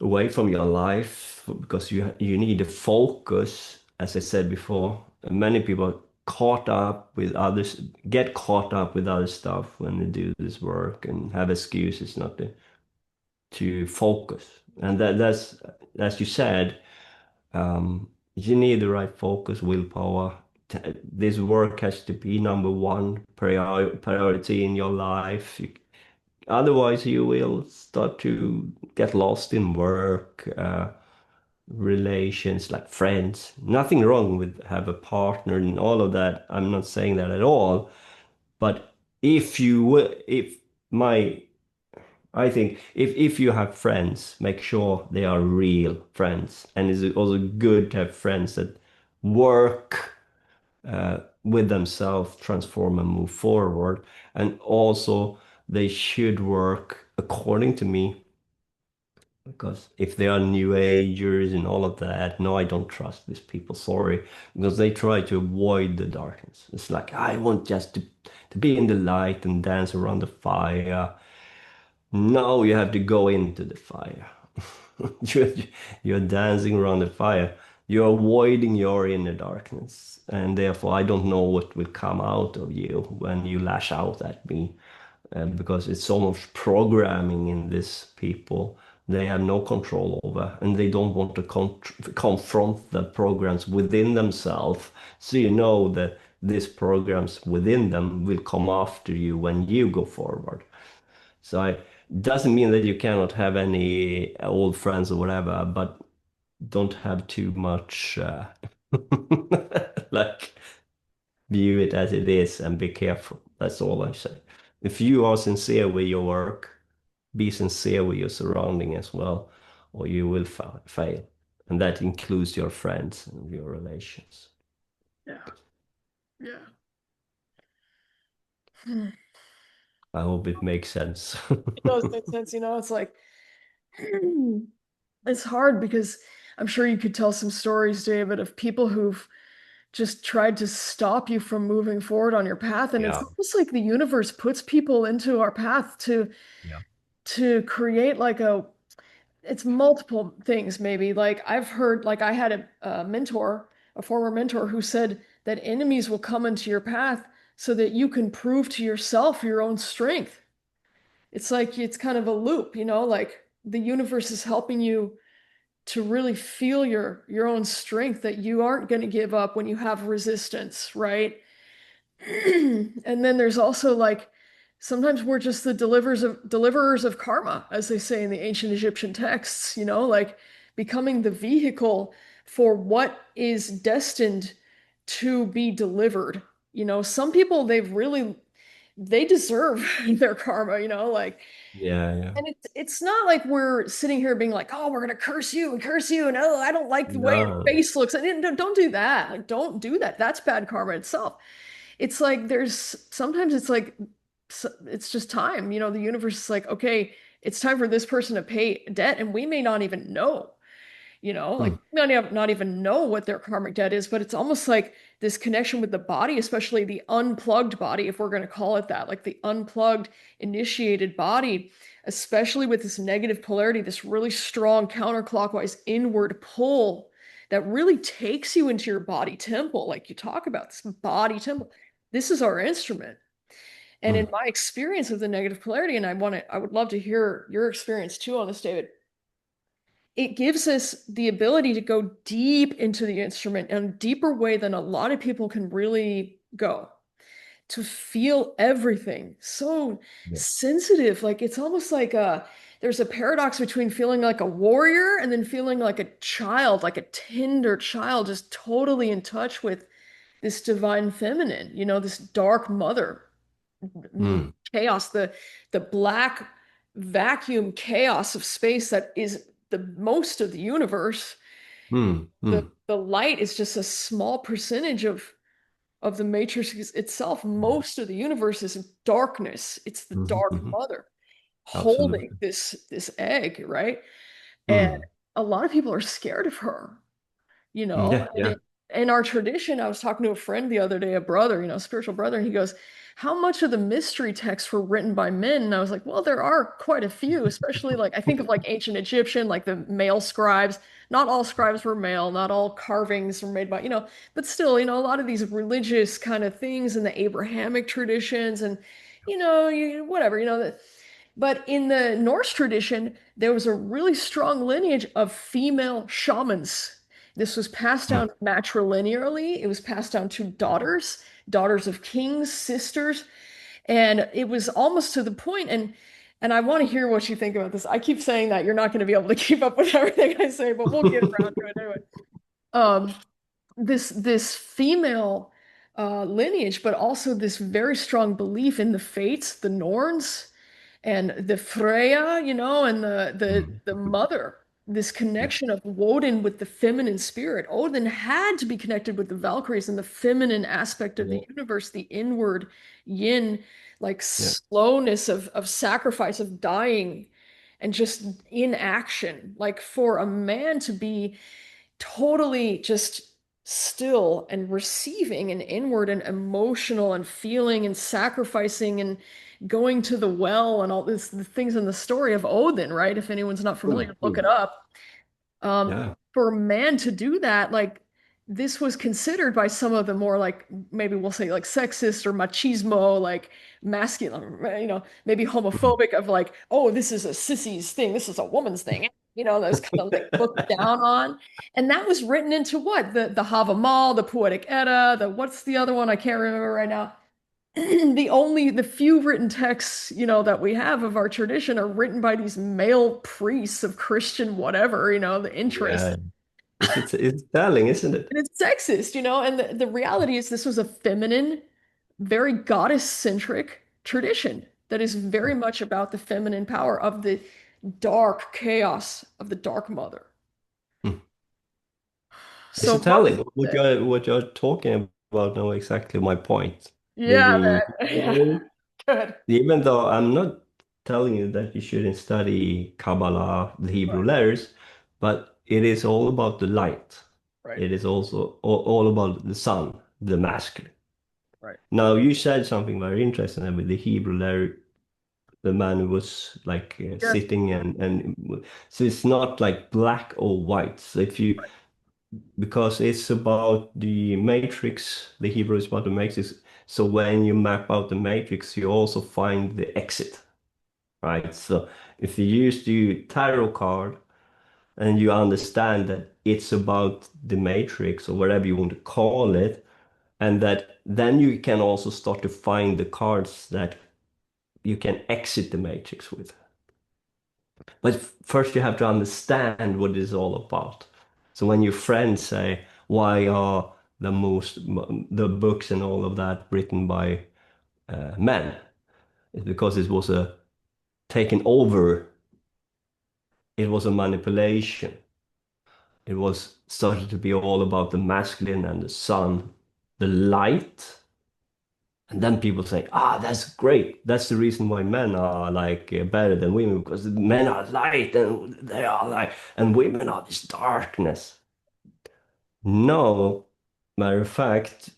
away from your life because you need to focus, as I said before. Many people caught up with others, get caught up with other stuff when they do this work and have excuses not to focus. And that's, as you said, you need the right focus, willpower. This work has to be number one priority in your life. Otherwise, you will start to get lost in work, relations, like friends. Nothing wrong with have a partner and all of that. I'm not saying that at all. But if my I think if you have friends, make sure they are real friends. And it's also good to have friends that work with themselves, transform and move forward. And also they should work according to me, because if they are new agers and all of that, no, I don't trust these people. Sorry, because they try to avoid the darkness. It's like I want just to be in the light and dance around the fire. Now you have to go into the fire. You're, you're dancing around the fire. You're avoiding your inner darkness. And therefore, I don't know what will come out of you when you lash out at me. Because it's so much programming in these people they have no control over. And they don't want to confront the programs within themselves. So you know that these programs within them will come after you when you go forward. So it doesn't mean that you cannot have any old friends or whatever, but don't have too much like view it as it is and be careful. That's all I say. If you are sincere with your work, be sincere with your surrounding as well, or you will fail. And that includes your friends and your relations. Yeah. Yeah. Hmm. I hope it makes sense. It does make sense, it's like it's hard because I'm sure you could tell some stories, David, of people who've just tried to stop you from moving forward on your path. And it's Yeah, almost like the universe puts people into our path yeah. to create like it's multiple things maybe. Like I've heard, like I had a mentor, a former mentor who said that enemies will come into your path so that you can prove to yourself your own strength. It's like it's kind of a loop, like the universe is helping you to really feel your own strength, that you aren't going to give up when you have resistance, right? And then there's also like sometimes we're just the deliverers of karma, as they say in the ancient Egyptian texts, like becoming the vehicle for what is destined to be delivered. Some people they deserve their karma, like, Yeah, yeah. and it's not like we're sitting here being like, oh, we're gonna curse you, and oh, I don't like the way your No. face looks. And don't do that. Like, don't do that. That's bad karma itself. It's like there's sometimes it's like it's just time. The universe is like, okay, it's time for this person to pay debt, and we may not even know. Hmm. Like not even know what their karmic debt is, but it's almost like this connection with the body, especially the unplugged body, if we're going to call it that, like the unplugged, initiated body, especially with this negative polarity, this really strong counterclockwise inward pull that really takes you into your body temple, like you talk about this body temple. This is our instrument. And in Hmm. my experience of the negative polarity, and I would love to hear your experience too on this, David, it gives us the ability to go deep into the instrument in a deeper way than a lot of people can really go, to feel everything so Yeah. sensitive. Like it's almost like there's a paradox between feeling like a warrior and then feeling like a child, like a tender child, just totally in touch with this divine feminine, this dark mother, Hmm. chaos, the black vacuum chaos of space that is the most of the universe. Hmm. The Hmm. the light is just a small percentage of the matrix itself. Most of the universe is darkness. It's the Hmm. dark Hmm. mother holding Absolutely. this egg, right? And Hmm. a lot of people are scared of her. Yeah, And yeah. in our tradition, I was talking to a friend the other day, a brother, spiritual brother, and he goes, how much of the mystery texts were written by men? And I was like, well, there are quite a few, especially like I think of like ancient Egyptian, like the male scribes. Not all scribes were male, not all carvings were made by, but still, a lot of these religious kind of things in the Abrahamic traditions and, whatever, but in the Norse tradition, there was a really strong lineage of female shamans. This was passed Hmm. down matrilinearly. It was passed down to daughters of kings, sisters, and it was almost to the point. And I want to hear what you think about this. I keep saying that you're not going to be able to keep up with everything I say, but we'll get around to it anyway. Um, this female lineage, but also this very strong belief in the fates, the Norns, and the Freya, and the Hmm. mother. This Yeah. connection of Woden with the feminine spirit. Odin had to be connected with the Valkyries and the feminine aspect of the Yeah. universe, the inward yin, like Yeah. slowness of sacrifice, of dying, and just inaction. Like for a man to be totally just still and receiving and inward and emotional and feeling and sacrificing and going to the well and all this the things in the story of Odin, right? If anyone's not Hmm. familiar, look Hmm. it up. Yeah. For a man to do that, like this was considered by some of the more like maybe we'll say like sexist or machismo, like masculine, maybe Hmm. homophobic of like, oh, this is a sissy's thing, this is a woman's thing, those kind of like looked down on. And that was written into what? The Havamal, the Poetic Edda, the what's the other one? I can't remember right now. The few written texts, that we have of our tradition are written by these male priests of Christian whatever, the interest. Yeah. It's telling, isn't it? And it's sexist, and the reality is this was a feminine, very goddess-centric tradition that is very much about the feminine power of the dark chaos of the dark mother. Hmm. It's So a what telling would you what say? you're talking about now exactly my point. Yeah, Maybe yeah, good. even though I'm not telling you that you shouldn't study Kabbalah, the Hebrew Right, letters, but it is all about the light. right, It is also all about the sun, the masculine. right. Now, you said something very interesting with the Hebrew letter, the man who was like Yes, sitting and so it's not like black or white. So if you because it's about the matrix. The Hebrew is about the matrix. So when you map out the matrix, you also find the exit, right? So if you use the tarot card and you understand that it's about the matrix or whatever you want to call it, and that then you can also start to find the cards that you can exit the matrix with. But first you have to understand what it's all about. So when your friends say, why are the books and all of that written by men? It's because it was a taken over. It was a manipulation. It was started to be all about the masculine and the sun, the light. And then people say, ah, that's great. That's the reason why men are like better than women because men are light and they are like, and women are this darkness. No, matter of fact,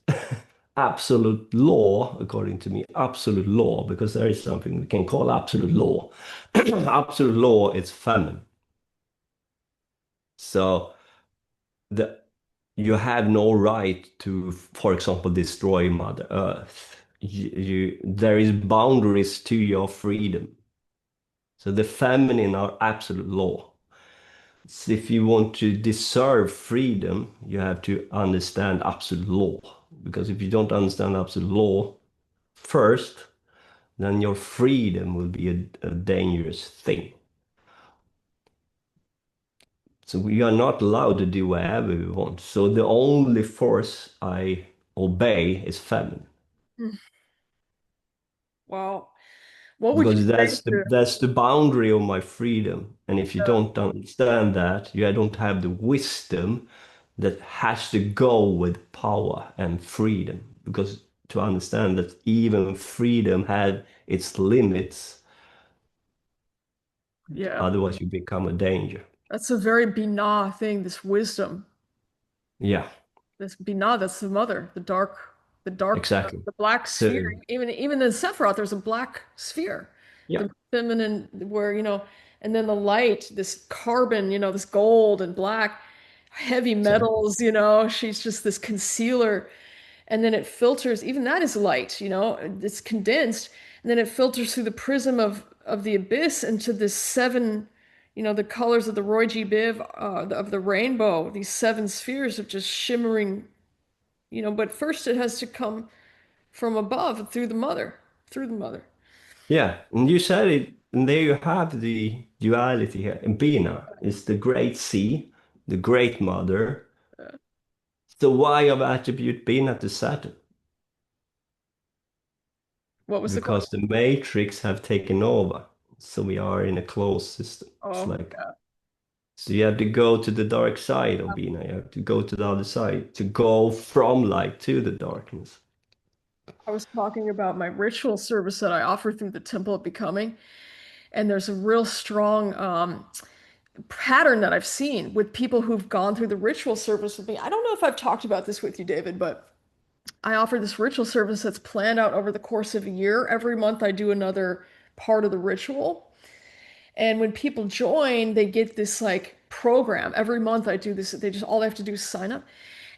absolute law, according to me, absolute law, because there is something we can call absolute law. Absolute law is feminine. So the you have no right to, for example, destroy Mother Earth. There is boundaries to your freedom. So the feminine are absolute law. So if you want to deserve freedom, you have to understand absolute law. Because if you don't understand absolute law first, then your freedom will be a dangerous thing. So we are not allowed to do whatever we want. So the only force I obey is feminine. Mm. Wow. What would you Because say to, that's the boundary of my freedom. And if you don't understand that, you don't have the wisdom that has to go with power and freedom. Because to understand that even freedom had its limits, yeah, otherwise you become a danger. that's a very Binah thing, this wisdom. Yeah, This Binah, that's the mother, the dark, exactly. the black sphere. So Even in Sephiroth, there's a black sphere, yeah, the feminine, where, and then the light, this carbon, this gold and black, heavy exactly. metals, she's just this concealer. And then it filters, even that is light, it's condensed, and then it filters through the prism of the abyss into this seven, the colors of the Roy G. Biv, of the rainbow, these seven spheres of just shimmering, but first it has to come from above through the mother. Yeah, and you said it, and there you have the duality here. And Bina is the great sea, the great mother. Uh, So why of attribute Bina to Saturn? what was the Because question? the matrix have taken over. So we are in a closed system. It's Oh, like, yeah. so you have to go to the dark side of Bina. You have to go to the other side to go from light to the darkness. I was talking about my ritual service that I offer through the Temple of Becoming, and there's a real strong pattern that I've seen with people who've gone through the ritual service with me. I don't know if I've talked about this with you, David, but I offer this ritual service that's planned out over the course of a year. Every month I do another part of the ritual. And when people join, they get this like program. Every month I do this. All they have to do is sign up.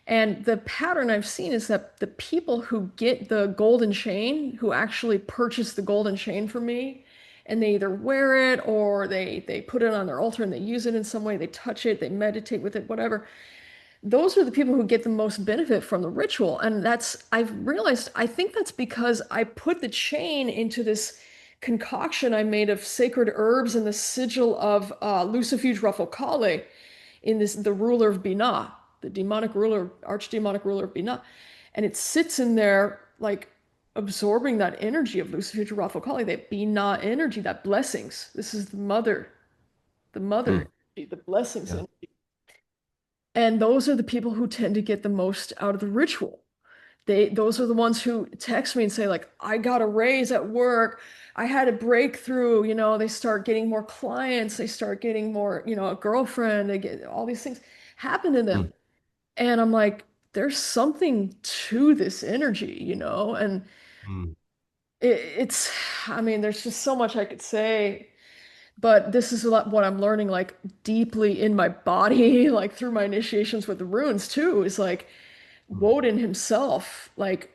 And the pattern I've seen is that the people who get the golden chain, who actually purchase the golden chain from me, and they either wear it or they put it on their altar and they use it in some way, they touch it, they meditate with it, whatever. Those are the people who get the most benefit from the ritual. And I've realized, I think that's because I put the chain into this concoction I made of sacred herbs and the sigil of Lucifuge Ruffalcale in the ruler of Binah, the demonic ruler, archdemonic ruler of Binah. And it sits in there like absorbing that energy of Lucifuge Ruffalcale, that Binah energy, that blessings. This is the mother Hmm. energy, the blessings Yeah. energy. And those are the people who tend to get the most out of the ritual. Those are the ones who text me and say, like, I got a raise at work. I had a breakthrough. They start getting more clients. They start getting more, a girlfriend. They get all these things happen to them. Hmm. And I'm like, there's something to this energy. And Hmm. it's, I mean, there's just so much I could say. But this is a lot what I'm learning like deeply in my body, like through my initiations with the runes too, is like Woden himself, like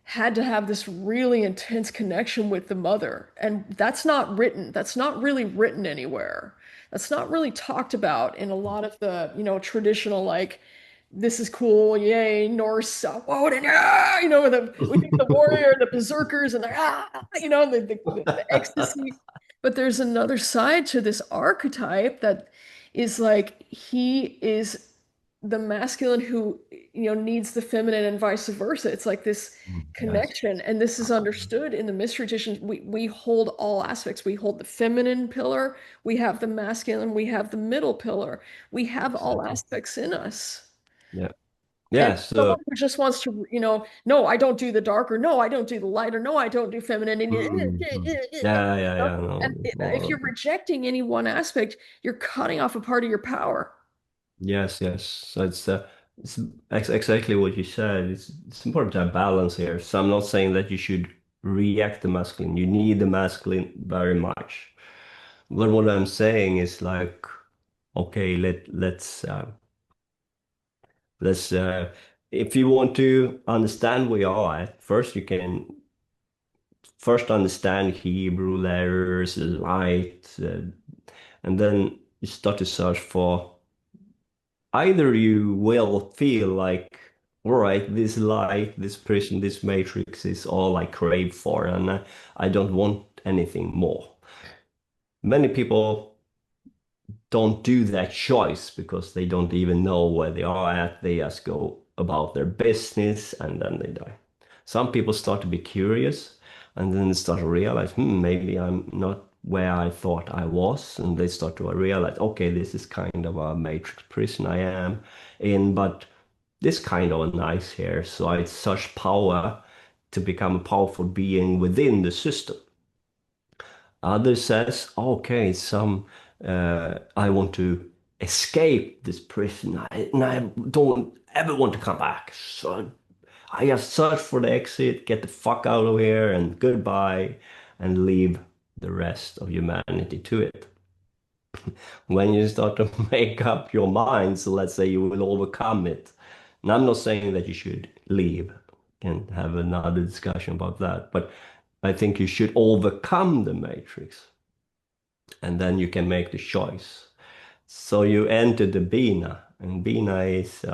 had to have this really intense connection with the mother. And that's not written. That's not really written anywhere. That's not really talked about in a lot of the, traditional like this is cool, yay, Norse, Woden, ah, we think the warrior, the berserkers, and the the ecstasy. But there's another side to this archetype that is like he is the masculine who needs the feminine and vice versa. It's like this Yes. connection, and this is understood in the mystery traditions. We hold all aspects. We hold the feminine pillar, we have the masculine, we have the middle pillar. We have all Exactly. aspects in us. Yeah. And Yeah. So, someone who just wants to, no, I don't do the darker, no, I don't do the lighter, no, I don't do feminine. yeah, yeah, yeah. No, And if you're rejecting any one aspect, you're cutting off a part of your power. yes, yes. So it's exactly what you said. It's important to have balance here. So I'm not saying that you should react the masculine. You need the masculine very much. But what I'm saying is like, okay, let's if you want to understand where you are at, first you can first understand Hebrew letters, light, and then you start to search for either you will feel like, all right, this light, this prison, this matrix is all I crave for, and I don't want anything more. Many people don't do that choice because they don't even know where they are at. They just go about their business and then they die. Some people start to be curious and then they start to realize, maybe I'm not where I thought I was. And they start to realize, okay, this is kind of a matrix prison I am in, but this kind of nice here. So it's such power to become a powerful being within the system. Others says, okay, I want to escape this prison. And I don't ever want to come back. So I just search for the exit, get the fuck out of here, and goodbye, and leave the rest of humanity to it. When you start to make up your mind, so let's say you will overcome it. And I'm not saying that you should leave and have another discussion about that, but I think you should overcome the matrix and then you can make the choice. So you enter the Bina, and Bina is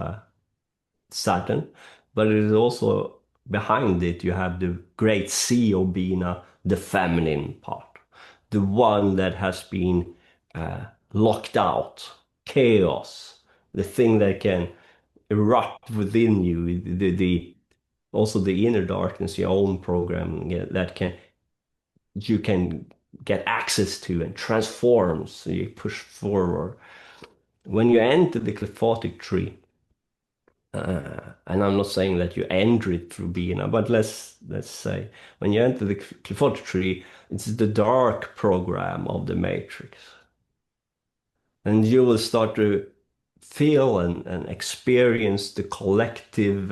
Saturn, but it is also behind it you have the great sea of Bina, the feminine part, the one that has been uh, locked out, chaos, the thing that can erupt within you, the also the inner darkness, your own programming that can you can get access to and transform, so you push forward. When you enter the cliphotic tree, and I'm not saying that you enter it through Bina, but let's say when you enter the cliphotic tree, it's the dark program of the matrix, and you will start to feel and experience the collective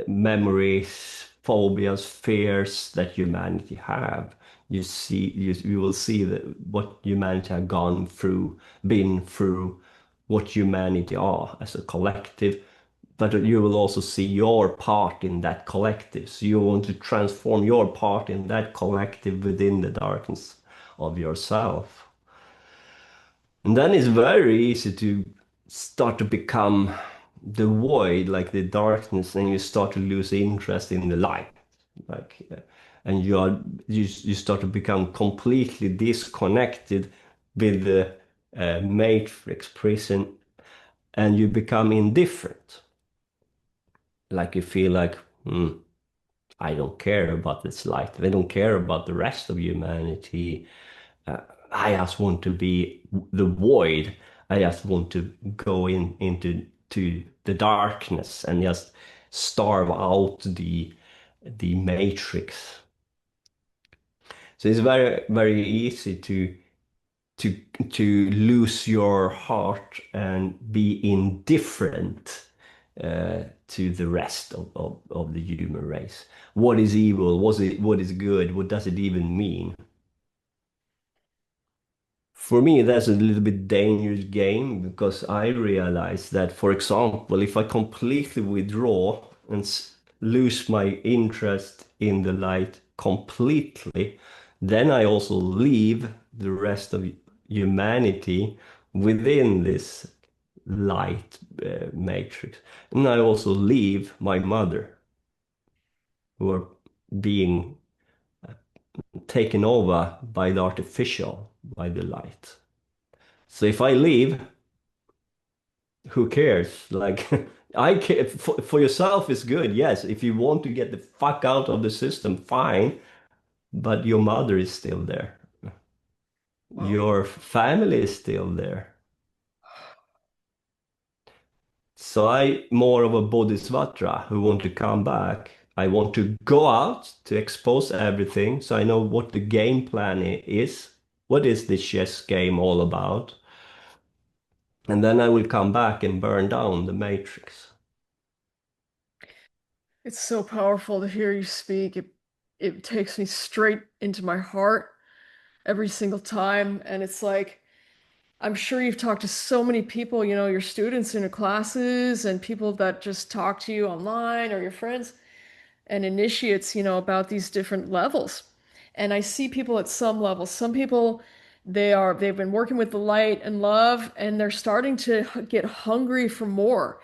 memories, phobias, fears that humanity have. You will see that what humanity have gone through, been through, what humanity are as a collective, but you will also see your part in that collective. So you want to transform your part in that collective within the darkness of yourself. And then it's very easy to start to become the void, like the darkness, and you start to lose interest in the light. Like, and you start to become completely disconnected with the matrix prison, and you become indifferent. Like you feel like, I don't care about this light. They don't care about the rest of humanity. Uh, I just want to be the void. I just want to go into the darkness and just starve out the matrix. So it's very very easy to to lose your heart and be indifferent to the rest of the human race. What is evil? What is good? What does it even mean? For me, that's a little bit dangerous game because I realize that, for example, if I completely withdraw and lose my interest in the light completely, then I also leave the rest of humanity within this light matrix. And I also leave my mother, who are being taken over by the artificial, by the light. So if I leave, who cares? Like, I care for yourself is good. Yes, if you want to get the fuck out of the system, fine, but your mother is still there. Wow. Your family is still there. So I more of a bodhisattva who want to come back. I want to go out to expose everything so I know what the game plan is. What is this chess game all about? And then I will come back and burn down the matrix. It's so powerful to hear you speak. It takes me straight into my heart every single time. And it's like, I'm sure you've talked to so many people, your students in your classes and people that just talk to you online or your friends and initiates, about these different levels. And I see people at some levels. Some people, they've been working with the light and love, and they're starting to get hungry for more.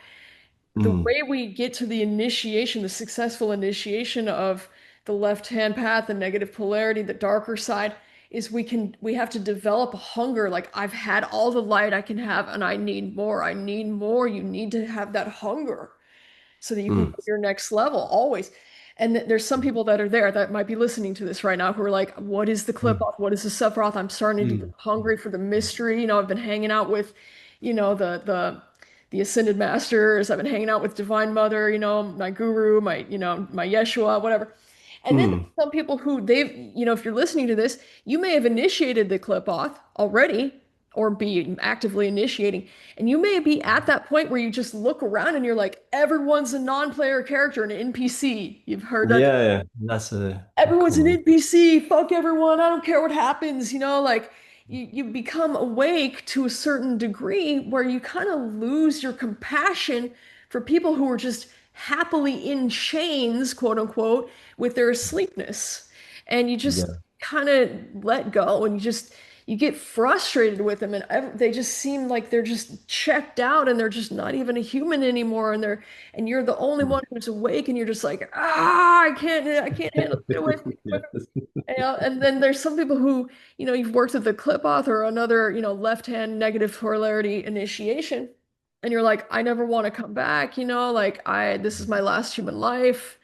The Mm, way we get to the initiation, the successful initiation of the left-hand path, the negative polarity, the darker side, is we have to develop a hunger. Like, I've had all the light I can have, and I need more. I need more. You need to have that hunger so that you can go mm, to your next level always. And there's some people that are there that might be listening to this right now who are like, what is the clip mm, off? What is the Sephiroth? I'm starting to get mm. hungry for the mystery. I've been hanging out with, the ascended masters. I've been hanging out with Divine Mother, my guru, my Yeshua, whatever. And then Mm. some people who if you're listening to this, you may have initiated the clip off already or be actively initiating. And you may be at that point where you just look around and you're like, everyone's a non-player character, an NPC. You've heard that. Yeah, yeah, that's a Everyone's an common. NPC. Fuck everyone. I don't care what happens. Like you become awake to a certain degree where you kind of lose your compassion for people who are just happily in chains, quote unquote, with their asleepness. And you just Yeah. kind of let go and you get frustrated with them and they just seem like they're just checked out and they're just not even a human anymore and you're the only Mm. one who's awake and you're just like, I can't handle it. Get away from me. Yes. And then there's some people who, you've worked with the clip auth or another, left-hand negative polarity initiation, and you're like, I never want to come back, like this is my last human life.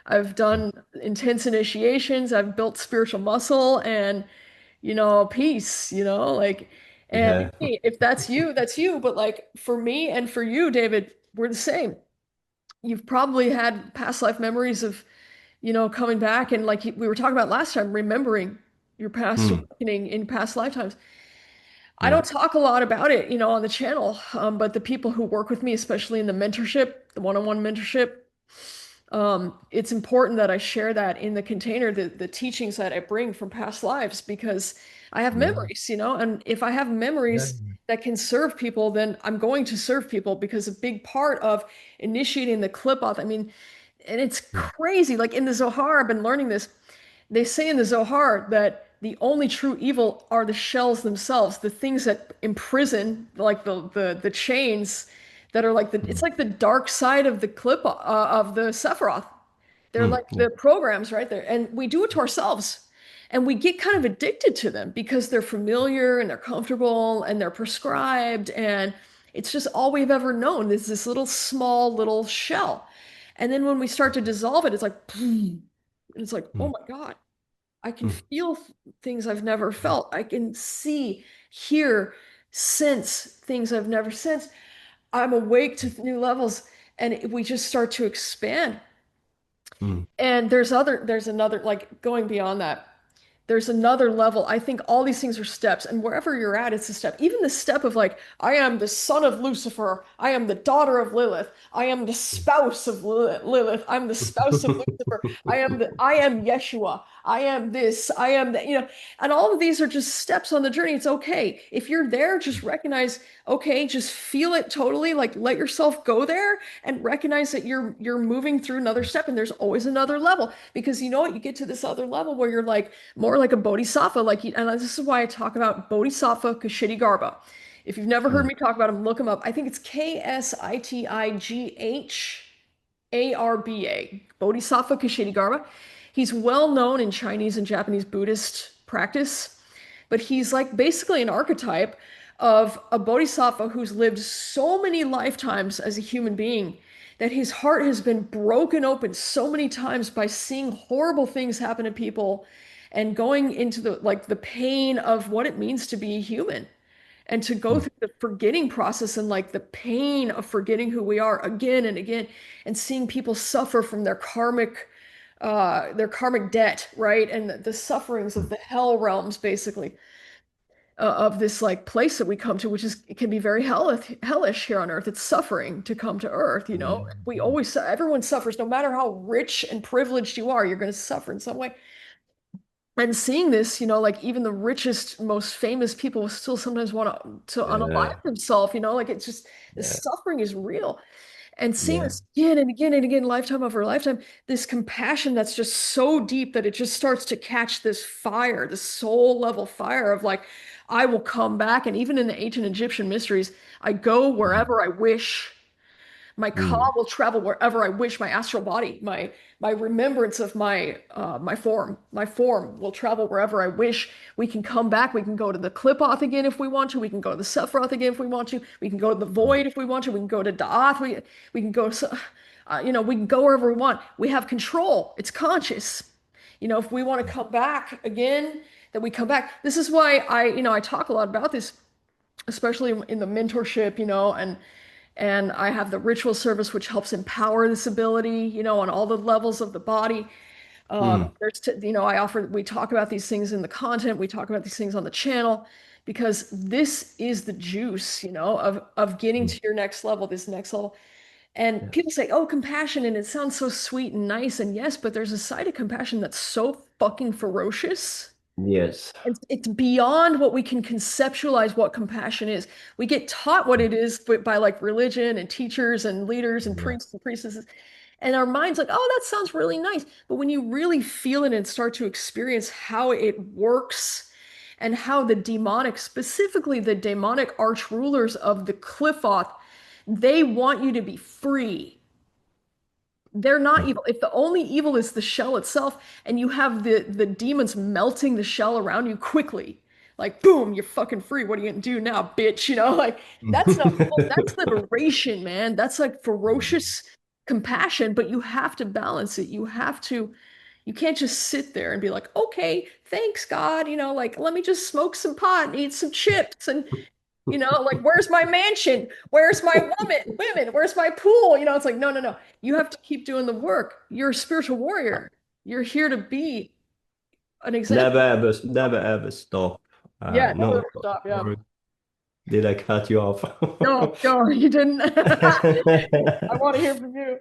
I've done intense initiations, I've built spiritual muscle and, peace, like, and Yeah. hey, if that's you, that's you. But like for me and for you, David, we're the same. You've probably had past life memories of coming back and like we were talking about last time, remembering your past Mm. awakening in past lifetimes. I Yeah. don't talk a lot about it, on the channel, but the people who work with me, especially in the mentorship, the one-on-one mentorship, it's important that I share that in the container, the teachings that I bring from past lives, because I have Yeah. memories, and if I have Yeah. memories that can serve people, then I'm going to serve people because a big part of initiating the clip off, I mean, and it's Mm. crazy. Like in the Zohar, I've been learning this. They say in the Zohar that the only true evil are the shells themselves, the things that imprison, like the chains that are like it's Mm. like the dark side of the clip of the Sephiroth. They're Mm. like Yeah. the programs right there, and we do it to ourselves. And we get kind of addicted to them because they're familiar and they're comfortable and they're prescribed, and it's just all we've ever known is this little small little shell. And then when we start to dissolve it, it's like, and it's like, oh Mm. my God, I can Mm. feel things I've never felt. I can see, hear, sense things I've never sensed. I'm awake to new levels, and we just start to expand. Mm. And there's another, like going beyond that. there's another level. I think all these things are steps, and wherever you're at, it's a step. Even the step of like, I am the son of Lucifer, I am the daughter of Lilith, I am the spouse of Lilith, I'm the spouse of Lucifer, I am Yeshua, I am this, I am that, and all of these are just steps on the journey. It's okay. If you're there, just recognize, okay, just feel it totally, like let yourself go there and recognize that you're moving through another step and there's always another level because you know what, you get to this other level where you're like more like a bodhisattva, and this is why I talk about Bodhisattva Kshitigarbha. If you've never heard Mm, me talk about him, look him up. I think it's Ksitigarbha, Bodhisattva Kshitigarbha. He's well known in Chinese and Japanese Buddhist practice, but he's like basically an archetype of a bodhisattva who's lived so many lifetimes as a human being that his heart has been broken open so many times by seeing horrible things happen to people and going into the pain of what it means to be human and to go mm, through the forgetting process and like the pain of forgetting who we are again and again and seeing people suffer from their karmic debt, right? And the sufferings of mm, the hell realms basically of this like place that we come to, which is it can be very hellish here on earth. It's suffering to come to earth, you know. We mm, always everyone suffers, no matter how rich and privileged you are, you're going to suffer in some way. And seeing this, like even the richest, most famous people still sometimes want to yeah, unalive themselves, like it's just the yeah, suffering is real. And seeing yeah. this again and again and again, lifetime over lifetime, this compassion that's just so deep that it just starts to catch this fire, this soul level fire of like, I will come back. And even in the ancient Egyptian mysteries, I go Mm, wherever I wish. My ka mm, will travel wherever I wish. My astral body, my remembrance of my form will travel wherever I wish. We can come back. We can go to the Klipoth again if we want to. We can go to the Sephiroth again if we want to. We can go to the mm, Void if we want to. We can go to Da'ath. We can go. We can go wherever we want. We have control. It's conscious. If we want to come back again, then we come back. This is why I talk a lot about this, especially in the mentorship, and I have the ritual service, which helps empower this ability, on all the levels of the body. mm, We talk about these things in the content, we talk about these things on the channel, because this is the juice, of getting mm. to your next level, this next level. And Yeah. people say, oh, compassion, and it sounds so sweet and nice. And yes, but there's a side of compassion that's so fucking ferocious. Yes. It's beyond what we can conceptualize what compassion is. We get taught what it is by like religion and teachers and leaders and Yeah. priests and priestesses. And our mind's like, oh, that sounds really nice. But when you really feel it and start to experience how it works and how the demonic, specifically the demonic arch rulers of the Qliphoth, they want you to be free. They're not Mm. evil. If the only evil is the shell itself, and you have the demons melting the shell around you quickly, like boom, you're fucking free. What are you gonna do now, bitch? Like that's not evil. That's liberation, man. That's like ferocious compassion, but you have to balance it. You can't just sit there and be like, okay, thanks, God. Like let me just smoke some pot and eat some chips and like where's my mansion? Where's my women? Where's my pool? It's like, no, no, no. You have to keep doing the work. You're a spiritual warrior. You're here to be an Never example. ever, never ever stop. Yeah, never No, ever stop. Yeah. sorry. Did I cut you off? No, no, you didn't. I want to hear from you.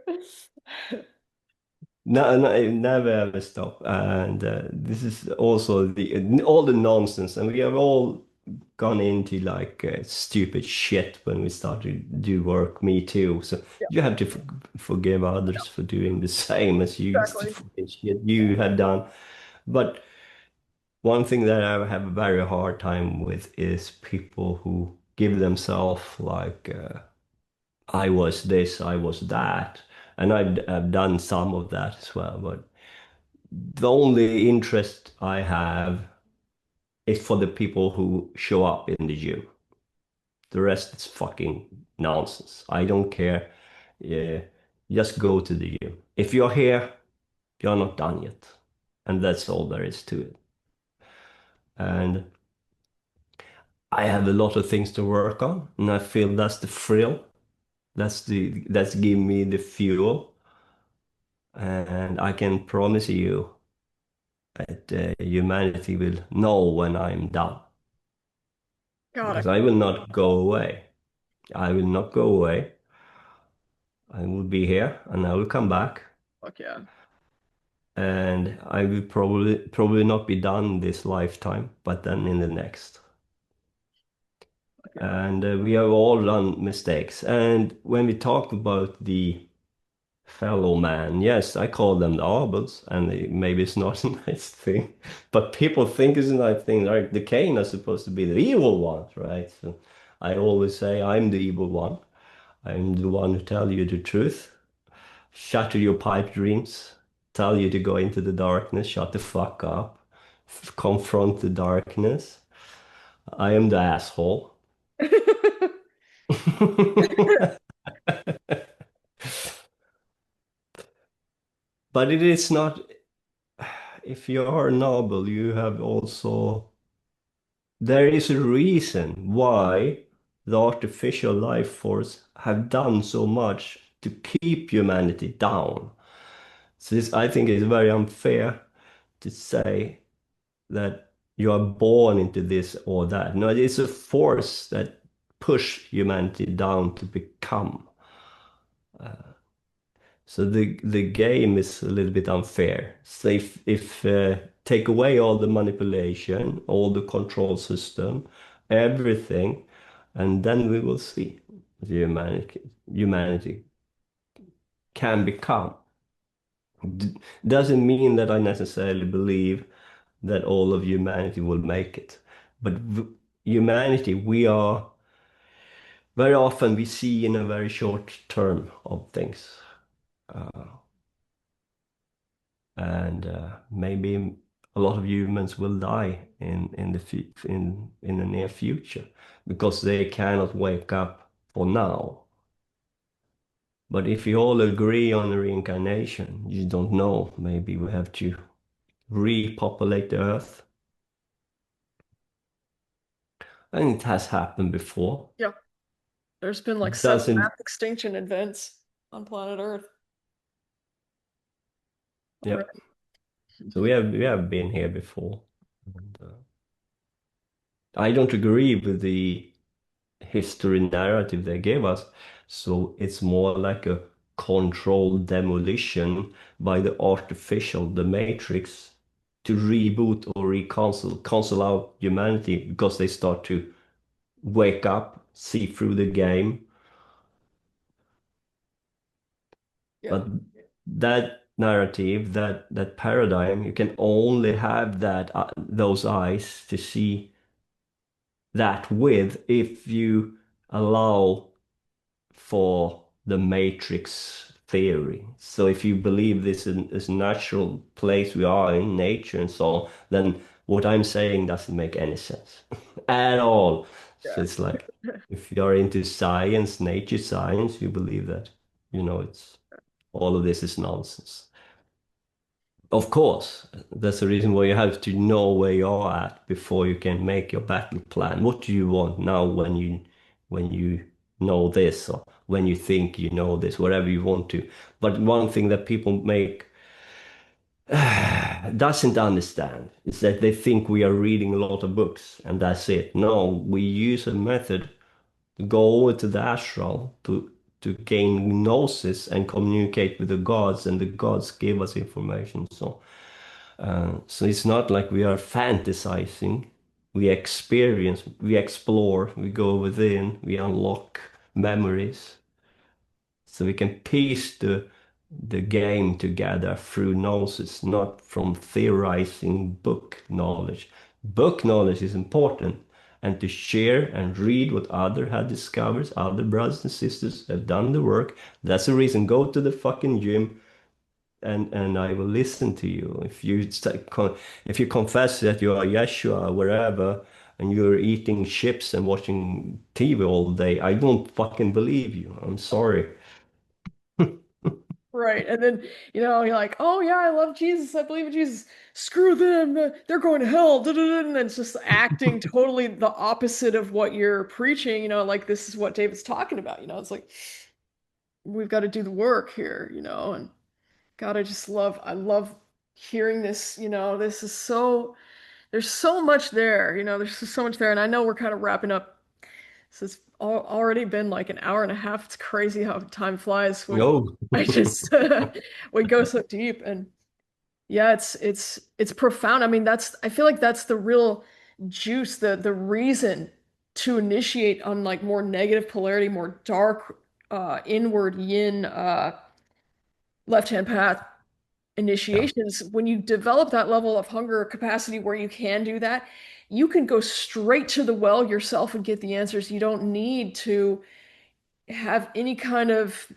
No, no, never ever stop. And this is also the all the nonsense, and we have all gone into like stupid shit when we start to do work. Me too. So Yeah, you have to forgive others for doing the same as you the exactly. fucking shit you had done. But one thing that I have a very hard time with is people who give themselves like I was this, I was that. And I've done some of that as well, but the only interest I have is for the people who show up in the gym. The rest is fucking nonsense. I don't care. Yeah, just go to the gym. If you're here, you're not done yet. And that's all there is to it. And I have a lot of things to work on, and I feel that's the thrill. That's giving me the fuel. And I can promise you, that humanity will know when I'm done. God, I Because I will not go away. I will not go away. I will be here and I will come back. fuck yeah. And I will probably not be done this lifetime, but then in the next. Fuck yeah. And we have all done mistakes. And when we talk about the fellow man, yes, I call them the arbors, and maybe it's not a nice thing, but people think it's a nice thing. Like the Cain are supposed to be the evil ones, right? So I always say I'm the evil one. I'm the one who tell you the truth, shatter your pipe dreams, tell you to go into the darkness, shut the fuck up, confront the darkness. I am the asshole. But it is not, if you are noble, you have also, there is a reason why the artificial life force have done so much to keep humanity down. So this, I think, is very unfair to say that you are born into this or that. No, it's a force that push humanity down to become. So the game is a little bit unfair. So if take away all the manipulation, all the control system, everything, and then we will see the humanity can become. D- Doesn't mean that I necessarily believe that all of humanity will make it, but humanity, we are very often we see in a very short term of things. Uh, and maybe a lot of humans will die in the near future because they cannot wake up for now. But if you all agree on reincarnation, you don't know. Maybe we have to repopulate the Earth, and it has happened before. Yeah. There's been like seven Doesn't, mass extinction events on planet Earth yep. already. So we have been here before. And, I don't agree with the history narrative they gave us. So it's more like a controlled demolition by the artificial, the matrix, to reboot or cancel out humanity because they start to wake up, see through the game. Yeah. But that narrative, that paradigm, you can only have that those eyes to see that with if you allow for the matrix theory. So if you believe this is a natural place we are in nature and so on, then what I'm saying doesn't make any sense at all. So Yeah. it's like if you're into science, nature science, you believe that, it's all of this is nonsense. Of course, that's the reason why you have to know where you're at before you can make your battle plan. What do you want now when you know this or when you think you know this, whatever you want to. But one thing that people make doesn't understand is that they think we are reading a lot of books and that's it. No, we use a method to go over to the astral to gain gnosis and communicate with the gods, and the gods give us information. So it's not like we are fantasizing. We experience, we explore, we go within, we unlock memories. So we can piece the game together through gnosis, not from theorizing book knowledge. Book knowledge is important, and to share and read what other had discovered, other brothers and sisters have done the work. That's the reason. Go to the fucking gym, and I will listen to you. If you confess that you are Yeshua wherever and you're eating chips and watching TV all day, I don't fucking believe you. I'm sorry. Right. And then, you're like, oh, yeah, I love Jesus. I believe in Jesus. Screw them. They're going to hell. Da, da, da. And then it's just acting totally the opposite of what you're preaching. Like this is what David's talking about. It's like, we've got to do the work here. And God, I love hearing this, this is so, there's so much there, there's just so much there. And I know we're kind of wrapping up. This has already been like an hour and a half. It's crazy how time flies when No. I just we go so deep. And yeah, it's profound. I mean, I feel like that's the real juice, the reason to initiate on like more negative polarity, more dark, inward yin, left-hand path Yeah. initiations. When you develop that level of hunger or capacity where you can do that, you can go straight to the well yourself and get the answers. You don't need to have any kind of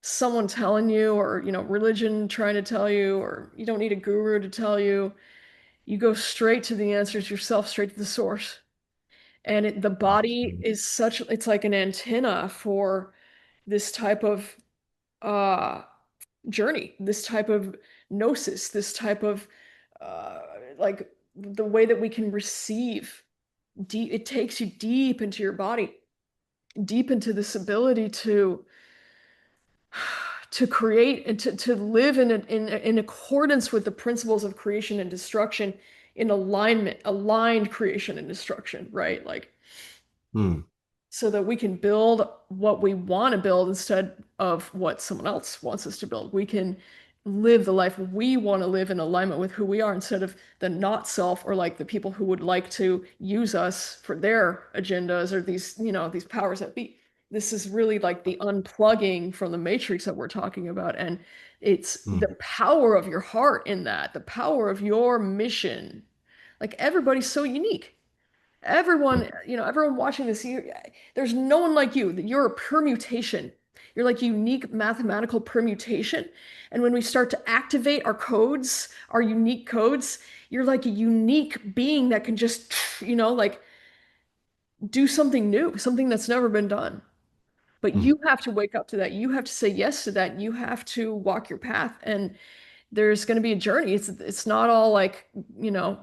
someone telling you, or religion trying to tell you, or you don't need a guru to tell you. You go straight to the answers yourself, straight to the source. And the body Absolutely. is such, it's like an antenna for this type of uh journey, this type of gnosis, this type of uh like the way that we can receive deep. It takes you deep into your body, deep into this ability to create and to live in accordance with the principles of creation and destruction, in alignment, aligned creation and destruction, right? Like, Hmm. so that we can build what we want to build instead of what someone else wants us to build. We can live the life we want to live in alignment with who we are, instead of the not self, or like the people who would like to use us for their agendas, or these powers that be. This is really like the unplugging from the matrix that we're talking about. And it's Hmm. the power of your heart in that, the power of your mission. Like, everybody's so unique. Everyone watching this, there's no one like you. You're a permutation. You're like unique mathematical permutation. And when we start to activate our codes, our unique codes, you're like a unique being that can just, like do something new, something that's never been done. But Hmm. you have to wake up to that. You have to say yes to that. You have to walk your path. And there's going to be a journey. It's not all like,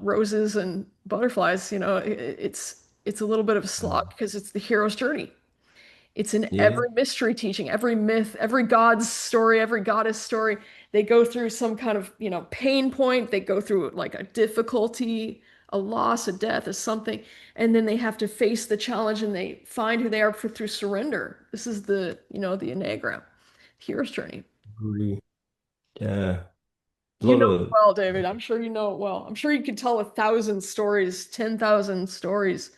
roses and butterflies. It's a little bit of a slog, because it's the hero's journey. It's in Yeah. every mystery teaching, every myth, every god's story, every goddess story. They go through some kind of, pain point. They go through like a difficulty, a loss, a death, a something, and then they have to face the challenge, and they find who they are through surrender. This is the Enneagram, hero's journey. Really. Yeah. A You lot know it of well, David. I'm sure you know it well. I'm sure you could tell 1,000 stories, 10,000 stories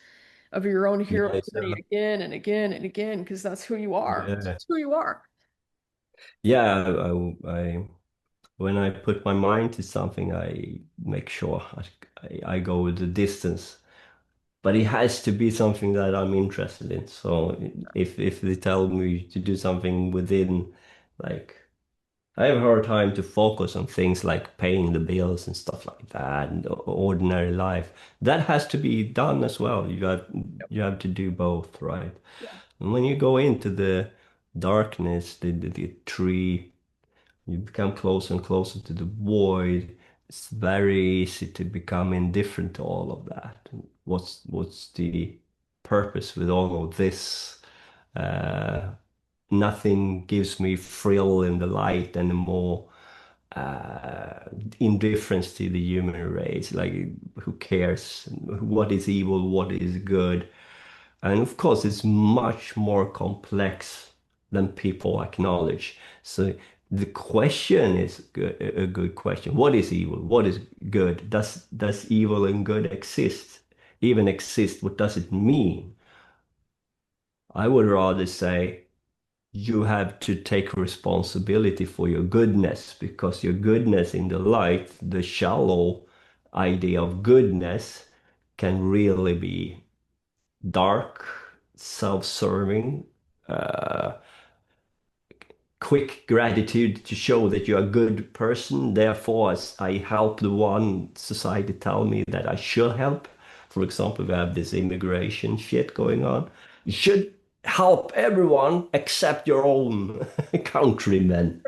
of your own hero yeah, journey again and again and again, because that's who you are. yeah. It's who you are. Yeah, when I put my mind to something, I make sure I go the distance. But it has to be something that I'm interested in. So if they tell me to do something within, like, I have a hard time to focus on things like paying the bills and stuff like that, and ordinary life. That has to be done as well. You have to do both, right? Yeah. And when you go into the darkness, the tree, you become closer and closer to the void. It's very easy to become indifferent to all of that. What's the purpose with all of this? Uh, Nothing gives me thrill in the light anymore. Uh, Indifference to the human race. Like, who cares? What is evil? What is good? And of course, it's much more complex than people acknowledge. So the question is a good question. What is evil? What is good? Does evil and good exist? Even exist? What does it mean? I would rather say you have to take responsibility for your goodness, because your goodness in the light, the shallow idea of goodness, can really be dark, self-serving, uh, quick gratitude to show that you're a good person. Therefore, as I help the one, society tell me that I should help. For example, we have this immigration shit going on. You should help everyone except your own countrymen.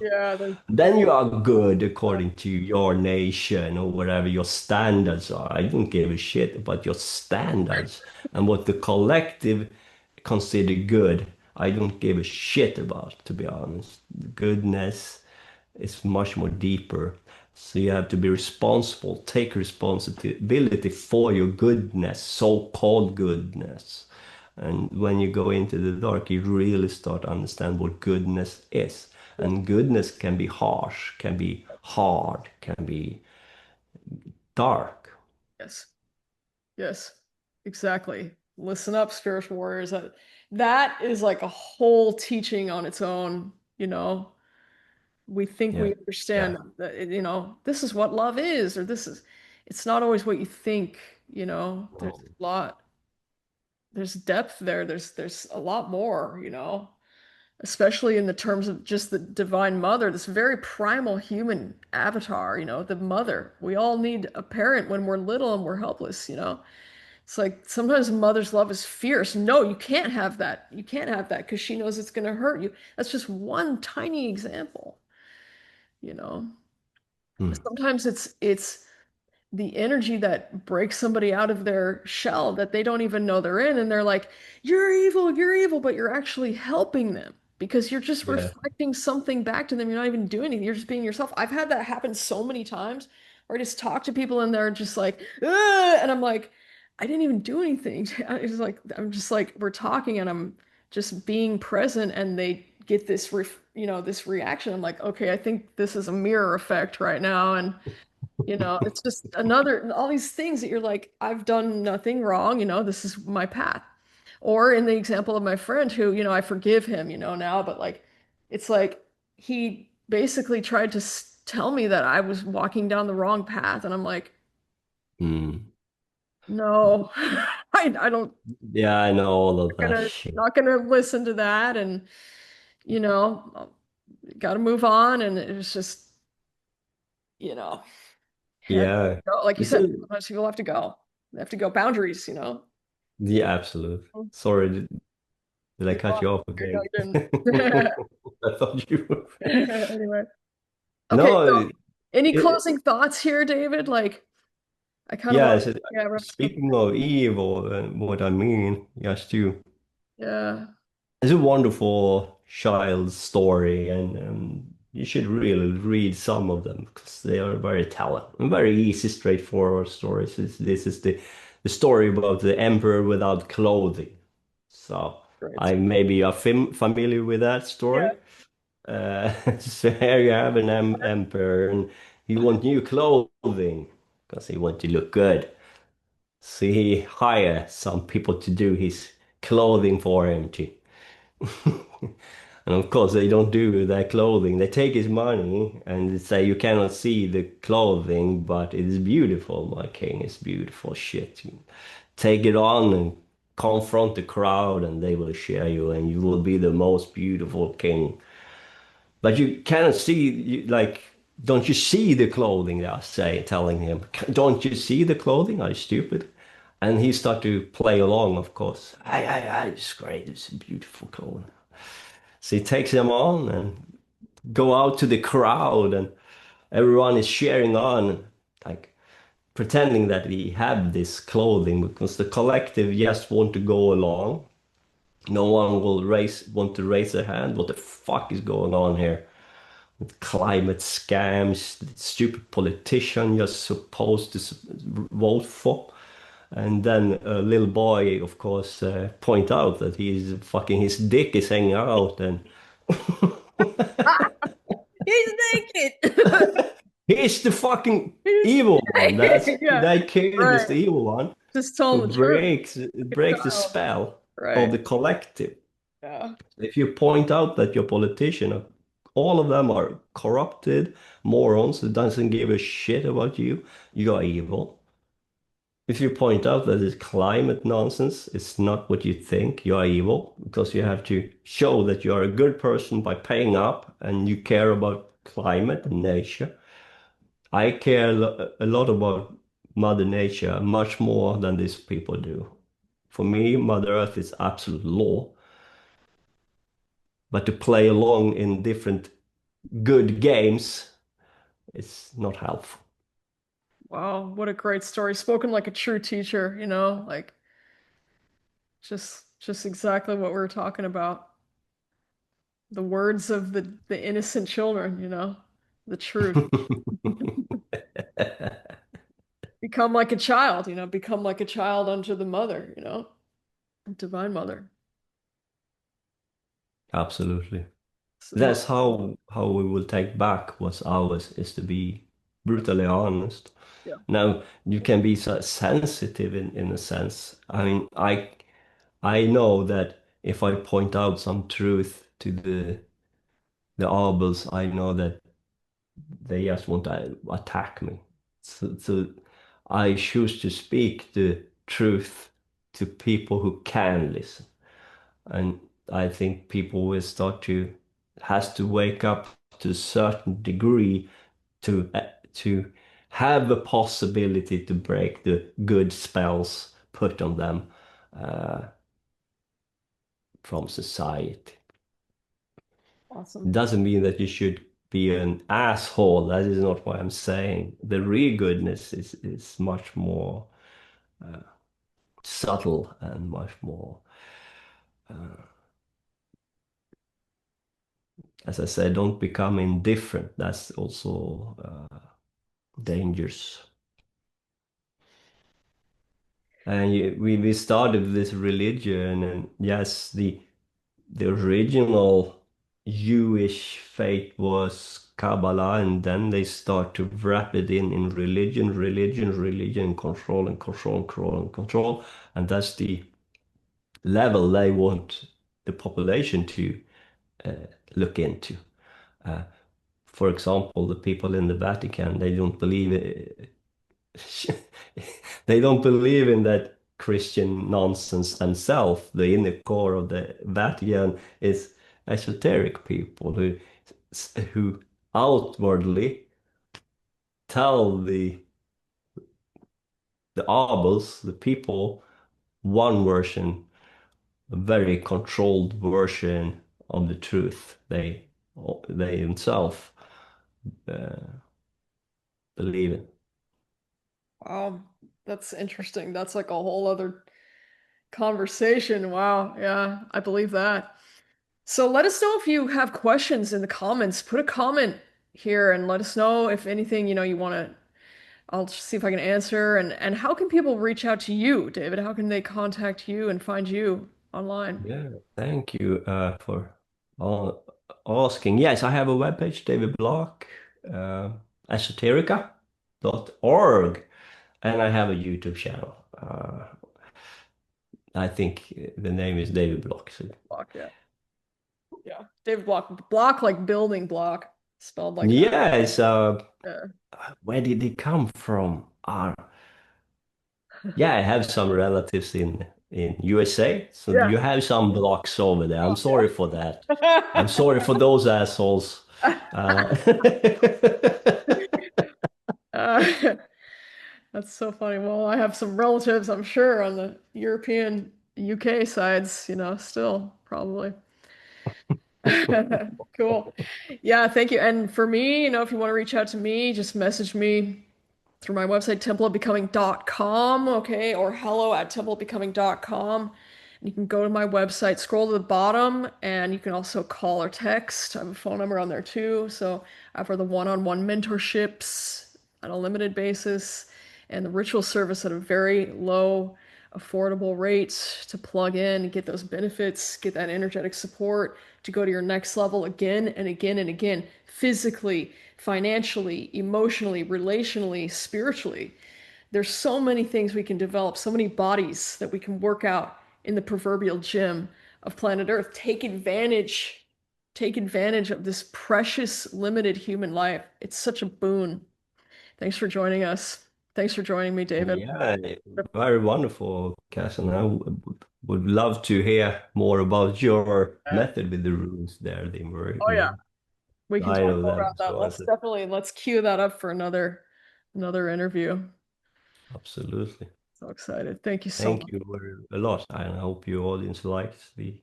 Yeah, Then you are good according to your nation or whatever your standards are. I don't give a shit about your standards and what the collective consider good. I don't give a shit about, to be honest. Goodness. It's much more deeper. So you have to be responsible, take responsibility for your goodness, so-called goodness. And when you go into the dark, you really start to understand what goodness is. Yeah. And goodness can be harsh, can be hard, can be dark. Yes. Yes. Exactly. Listen up, spiritual warriors. That is like a whole teaching on its own, you know. We think Yeah. we understand Yeah. that, you know, this is what love is, or this is, it's not always what you think, you know. There's Oh, a lot, there's depth there. There's a lot more, you know, especially in the terms of just the Divine Mother, this very primal human avatar, you know, the mother. We all need a parent when we're little and we're helpless, you know. It's like sometimes a mother's love is fierce. No, you can't have that. You can't have that because she knows it's going to hurt you. That's just one tiny example, you know. hmm. Sometimes it's the energy that breaks somebody out of their shell that they don't even know they're in, and they're like, you're evil, but you're actually helping them because you're just Yeah. reflecting something back to them. You're not even doing anything. You're just being yourself. I've had that happen so many times where I just talk to people and they're just like, "Ugh," and I'm like, I didn't even do anything. It's like I'm just like we're talking and I'm just being present and they get this you know, this reaction. I'm like, okay, I think this is a mirror effect right now. And you know, it's just another, all these things that you're like, I've done nothing wrong, you know, this is my path. Or in the example of my friend who, you know, I forgive him, you know, now, but like, it's like he basically tried to tell me that I was walking down the wrong path. And I'm like, Hmm. no, I don't, Yeah, I know all of that gonna, shit. not gonna listen to that. And, you know, got to move on. And it was just, you know, had to Yeah. go. Like you It's said, a, sometimes people have to go. They have to go boundaries, you know. yeah, absolute. Sorry, did I You're cut fine. you off No, again? you didn't. I thought you were finished. Anyway. Okay, so No, any it, closing thoughts here, David? Like, I kind of yeah, want, it's, yeah, speaking of evil and what I mean, yes, too. yeah, It's a wonderful child's story, and you should really read some of them because they are very telling and very easy, straightforward stories. This is the story about the emperor without clothing. So great. I maybe are familiar with that Yeah. story. So here you have an emperor, and he want new clothing because he want to look good. So he hire some people to do his clothing for him too. And of course, they don't do their clothing. They take his money and say, you cannot see the clothing, but it is beautiful, my king. It's beautiful shit. You take it on and confront the crowd, and they will share you, and you will be the most beautiful king. But you cannot see, like, don't you see the clothing? They are telling him, don't you see the clothing? Are you stupid? And he start to play along, of course. It's great. It's a beautiful clothing. So he takes them on and go out to the crowd, and everyone is cheering on, like pretending that he have this clothing because the collective just want to go along. No one will want to raise their hand. What the fuck is going on here? Climate scams, stupid politician you're supposed to vote for. And then a little boy, of course, point out that he's fucking his dick is hanging out, and Ah, he's naked. he's the fucking He's, evil one. yeah, That kid is right. the evil one Just who telling the truth. Like a breaks the child. spell of Right. the collective. Yeah. If you point out that your politician, all of them are corrupted morons that doesn't give a shit about you, you are evil. If you point out that it's climate nonsense, it's not what you think, you are evil because you have to show that you are a good person by paying up and you care about climate and nature. I care a lot about Mother Nature, much more than these people do. For me, Mother Earth is absolute law, but to play along in different good games, it's not helpful. Wow, what a great story. Spoken like a true teacher, you know, like just exactly what we are talking about. The words of the innocent children, you know. the truth. Become like a child, become like a child unto the mother, divine mother. Absolutely. So, That's how we will take back what's ours, is to be brutally honest. yeah, Now, you can be so sensitive in a sense. I mean, I know that if I point out some truth to the arbors, I know that they just want to attack me. So I choose to speak the truth to people who can listen. And I think people will start to has to wake up to a certain degree to have the possibility to break the good spells put on them uh, from society. It awesome. doesn't mean that you should be an asshole. That is not what I'm saying. The real goodness is much more uh, subtle and much more, uh, as I said, don't become indifferent. That's also dangerous. And we started this religion, and yes, the original Jewish faith was Kabbalah, and then they start to wrap it in religion, control and control and control and control, and that's the level they want the population to uh, look into. Uh, for example, the people in the Vatican, they don't believe it, they don't believe in that Christian nonsense themselves. The inner core of the Vatican is esoteric people who outwardly tell the ables, the people, one version, a very controlled version of the truth they themselves uh, believe in. Wow, that's interesting. That's like a whole other conversation. Wow, yeah, I believe that. So let us know if you have questions in the comments. Put a comment here and let us know if anything, you want to. I'll see if I can answer. And how can people reach out to you, David? How can they contact you and find you online? Yeah, thank you for all asking. Yes, I have a webpage, David Block, uh, esoterica.org, and I have a YouTube channel. I think the name is David Block. So. Block, yeah. Yeah. David Block. Block like building block, spelled like that. Yes, Yeah. where did he come from? Yeah, I have some relatives in USA, so Yeah. you have some blocks over there. I'm Oh, sorry for that. I'm yeah. sorry for those assholes. Uh, Uh, that's so funny. Well, I have some relatives, I'm sure, on the European UK sides, still probably. Cool. Yeah, thank you. And for me, if you want to reach out to me, just message me through my website, templeofbecoming.com, okay, or hello@templeofbecoming.com. And you can go to my website, scroll to the bottom, and you can also call or text. I have a phone number on there too. So I offer the one-on-one mentorships on a limited basis and the ritual service at a very low, affordable rate to plug in, get those benefits, get that energetic support to go to your next level again and again and again, physically, financially, emotionally, relationally, spiritually. There's so many things we can develop, so many bodies that we can work out in the proverbial gym of planet Earth. Take advantage of this precious, limited human life. It's such a boon. Thanks for joining us. Thanks for joining me, David. Yeah, very wonderful, Cass, and I would love to hear more about your method with the runes there, the Oh yeah, we can inside talk of more them. about that. So I said, Let's cue that up for another interview. absolutely. So excited. Thank you so Thank much. you a lot. I hope your audience likes the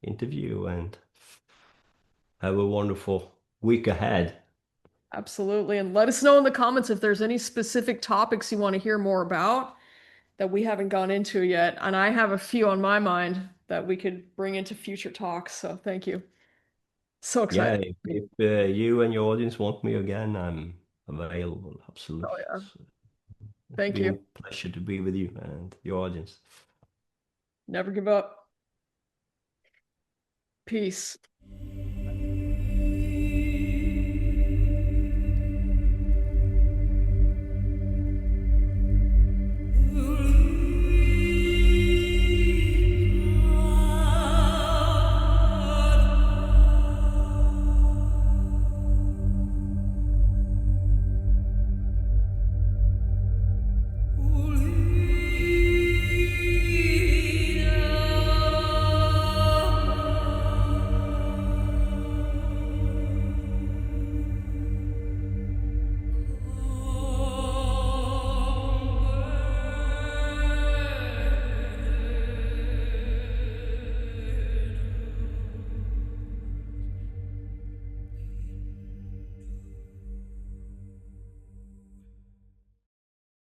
interview and have a wonderful week ahead. Absolutely. And let us know in the comments if there's any specific topics you want to hear more about that we haven't gone into yet. And I have a few on my mind that we could bring into future talks. So thank you. So Yeah, excited. if you and your audience want me again, I'm available. Oh Absolutely. yeah. It's Thank you. been a pleasure to be with you and your audience. Never give up. Peace.